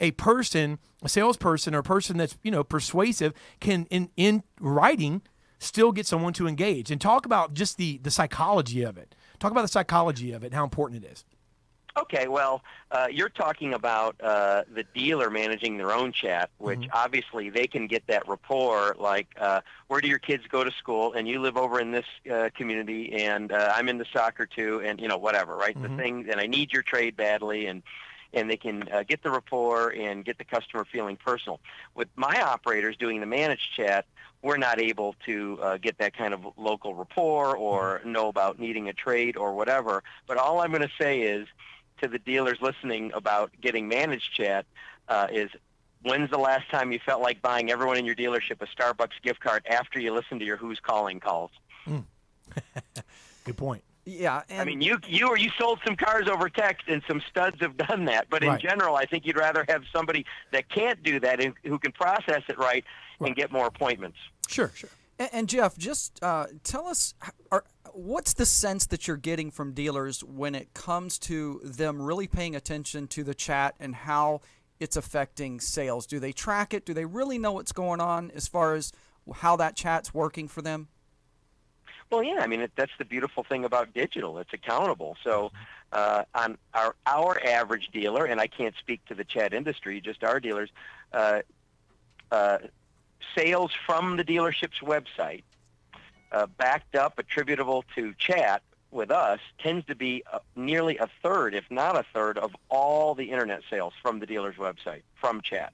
a salesperson or a person that's, persuasive can, in writing, still get someone to engage. And talk about just the psychology of it. Talk about the psychology of it and how important it is. Okay, well, you're talking about the dealer managing their own chat, which obviously they can get that rapport, like where do your kids go to school, and you live over in this community, and I'm into soccer too, and whatever, right? The thing, and I need your trade badly, and they can get the rapport and get the customer feeling personal. With my operators doing the managed chat, we're not able to get that kind of local rapport or know about needing a trade or whatever. But all I'm going to say is, to the dealers listening about getting managed chat, is when's the last time you felt like buying everyone in your dealership a Starbucks gift card after you listened to your Who's Calling calls? Good point. Yeah, and I mean, you sold some cars over text, and some studs have done that. But in general, I think you'd rather have somebody that can't do that and who can process it right and get more appointments. Sure. And Jeff, just tell us, what's the sense that you're getting from dealers when it comes to them really paying attention to the chat and how it's affecting sales? Do they track it? Do they really know what's going on as far as how that chat's working for them? Well, yeah, I mean, that's the beautiful thing about digital. It's accountable. So on our average dealer, and I can't speak to the chat industry, just our dealers, sales from the dealership's website backed up, attributable to chat with us, tends to be nearly a third, if not a third, of all the internet sales from the dealer's website, from chat.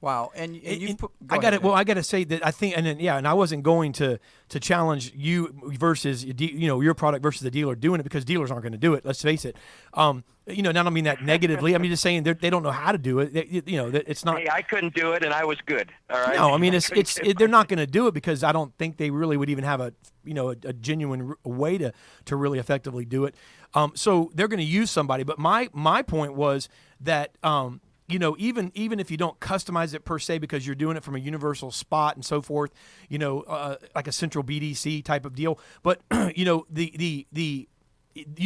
Wow, and you I got to say that I think, and I wasn't going to challenge you versus your product versus the dealer doing it, because dealers aren't going to do it. Let's face it. I don't mean that negatively. I mean just saying they don't know how to do it. It's not. Hey, I couldn't do it, and I was good. All right. No, I mean they're not going to do it because I don't think they really would even have a genuine way to really effectively do it. So they're going to use somebody. But my point was that. Even if you don't customize it per se, because you're doing it from a universal spot and so forth, like a central BDC type of deal. But you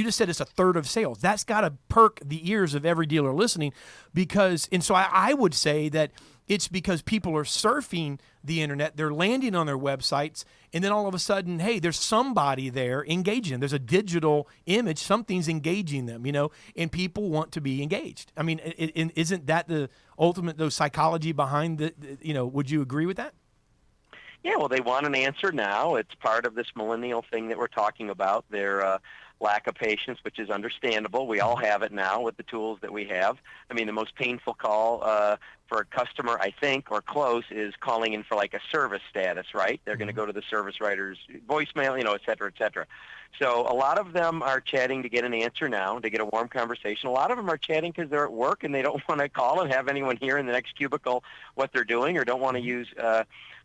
just said it's a third of sales. That's got to perk the ears of every dealer listening, so I would say that it's because people are surfing the internet, they're landing on their websites, and then all of a sudden, hey, there's somebody there engaging them. There's a digital image, something's engaging them, and people want to be engaged. I mean, isn't that the ultimate psychology behind would you agree with that? Yeah, well, they want an answer now. It's part of this millennial thing that we're talking about. Their lack of patience, which is understandable. We all have it now with the tools that we have. I mean, the most painful call for a customer, I think, or close, is calling in for like a service status, right? They're going to go to the service writer's voicemail, et cetera, et cetera. So a lot of them are chatting to get an answer now, to get a warm conversation. A lot of them are chatting because they're at work and they don't want to call and have anyone hear in the next cubicle what they're doing, or don't want to use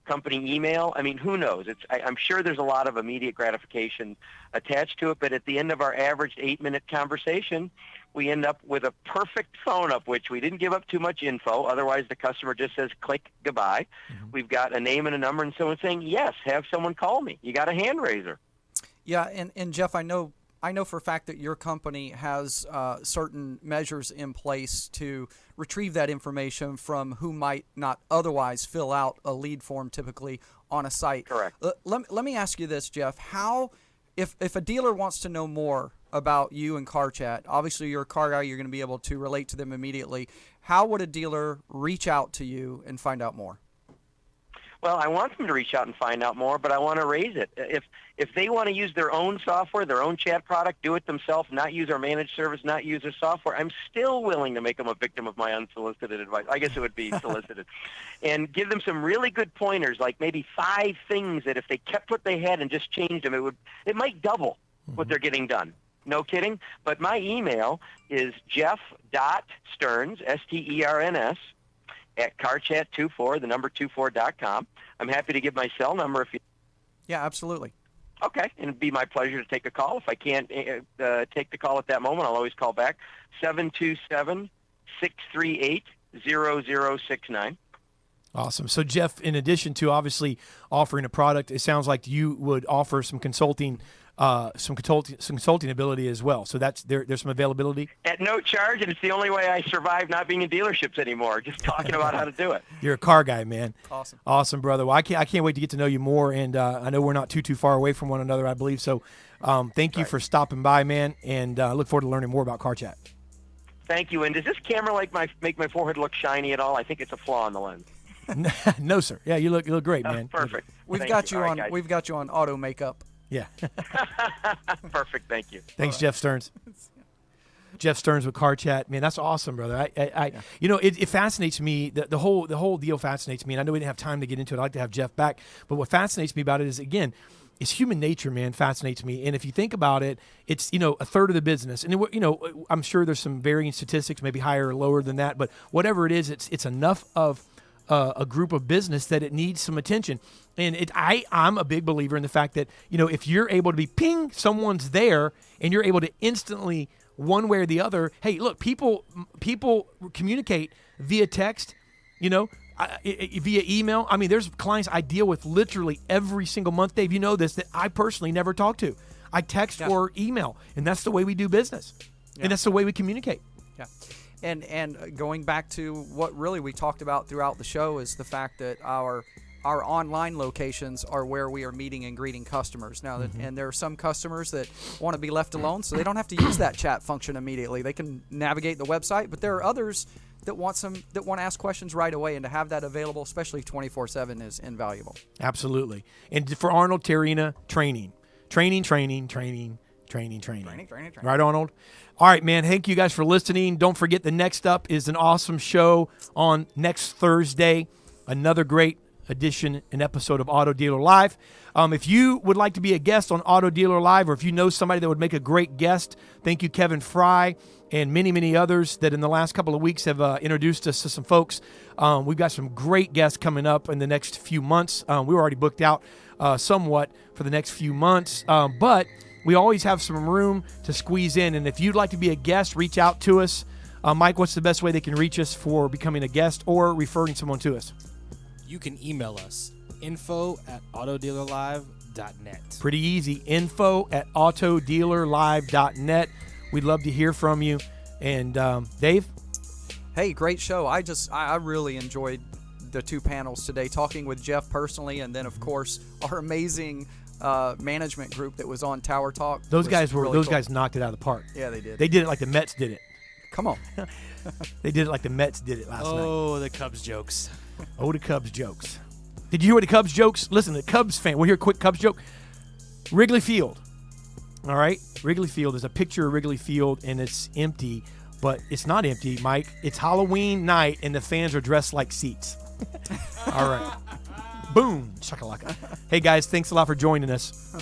company email. I mean, who knows? I'm sure there's a lot of immediate gratification attached to it, but at the end of our average 8-minute conversation, we end up with a perfect phone up, which we didn't give up too much info. Otherwise, the customer just says, click, goodbye. We've got a name and a number, and someone saying, yes, have someone call me. You got a hand raiser. Yeah, and Jeff, I know for a fact that your company has certain measures in place to retrieve that information from who might not otherwise fill out a lead form typically on a site. Correct. Let me ask you this, Jeff. How, if a dealer wants to know more about you and CarChat, obviously you're a car guy, you're going to be able to relate to them immediately. How would a dealer reach out to you and find out more? Well, I want them to reach out and find out more, but I want to raise it. If they want to use their own software, their own chat product, do it themselves, not use our managed service, not use their software, I'm still willing to make them a victim of my unsolicited advice. I guess it would be solicited. And give them some really good pointers, like maybe 5 things that if they kept what they had and just changed them, it might double what they're getting done. No kidding. But my email is jeff.stearns, S-T-E-R-N-S, at carchat24, the number 24.com. I'm happy to give my cell number if you... Yeah, absolutely. Okay, and it'd be my pleasure to take a call. If I can't take the call at that moment, I'll always call back, 727-638-0069. Awesome. So, Jeff, in addition to obviously offering a product, it sounds like you would offer some consulting ability as well. So there's some availability at no charge, and it's the only way I survive not being in dealerships anymore. Just talking about how to do it. You're a car guy, man. Awesome, brother. Well, I can't wait to get to know you more, and I know we're not too far away from one another, I believe. So, thank you for stopping by, man, and look forward to learning more about Car Chat. Thank you. And does this camera make my forehead look shiny at all? I think it's a flaw in the lens. No, sir. Yeah, you look great, man. Perfect. We've got you on auto makeup. Yeah. Perfect. Thank you. Thanks, Jeff Stearns. Jeff Stearns with Car Chat. Man, that's awesome, brother. It fascinates me. The whole deal fascinates me. And I know we didn't have time to get into it. I'd like to have Jeff back. But what fascinates me about it is, again, it's human nature, man, fascinates me. And if you think about it, it's, a third of the business. And, I'm sure there's some varying statistics, maybe higher or lower than that. But whatever it is, it's enough of a group of business that it needs some attention. And I'm a big believer in the fact that, if you're able to be ping, someone's there, and you're able to instantly, one way or the other, hey, look, people communicate via text, via email. I mean, there's clients I deal with literally every single month, Dave, you know this, that I personally never talk to. I text or email, and that's the way we do business. Yeah. And that's the way we communicate. Yeah. And going back to what really we talked about throughout the show is the fact that our online locations are where we are meeting and greeting customers. Now, and there are some customers that want to be left alone, so they don't have to use that chat function immediately. They can navigate the website, but there are others that want to ask questions right away, and to have that available, especially 24/7, is invaluable. Absolutely. And for Arnold Terrina, training. Right, Arnold? All right, man. Thank you guys for listening. Don't forget, the next up is an awesome show on next Thursday. Another great edition and episode of Auto Dealer Live. If you would like to be a guest on Auto Dealer Live, or if you know somebody that would make a great guest, thank you, Kevin Fry, and many, many others that in the last couple of weeks have introduced us to some folks. We've got some great guests coming up in the next few months. We were already booked out somewhat for the next few months, but we always have some room to squeeze in. And if you'd like to be a guest, reach out to us. Mike, what's the best way they can reach us for becoming a guest or referring someone to us? You can email us, info@autodealerlive.net. Pretty easy, info@autodealerlive.net. We'd love to hear from you. And Dave? Hey, great show. I really enjoyed the two panels today, talking with Jeff personally, and then, of course, our amazing management group that was on Tower Talk. Those guys knocked it out of the park. Yeah, they did. They did it like the Mets did it. Come on. They did it like the Mets did it last night. Oh, the Cubs jokes. Oh, the Cubs jokes. Did you hear the Cubs jokes? Listen, the Cubs fan. We'll hear a quick Cubs joke. Wrigley Field. All right? Wrigley Field. There's a picture of Wrigley Field, and it's empty, but it's not empty, Mike. It's Halloween night, and the fans are dressed like seats. All right. Boom. Shakalaka. Hey, guys, thanks a lot for joining us.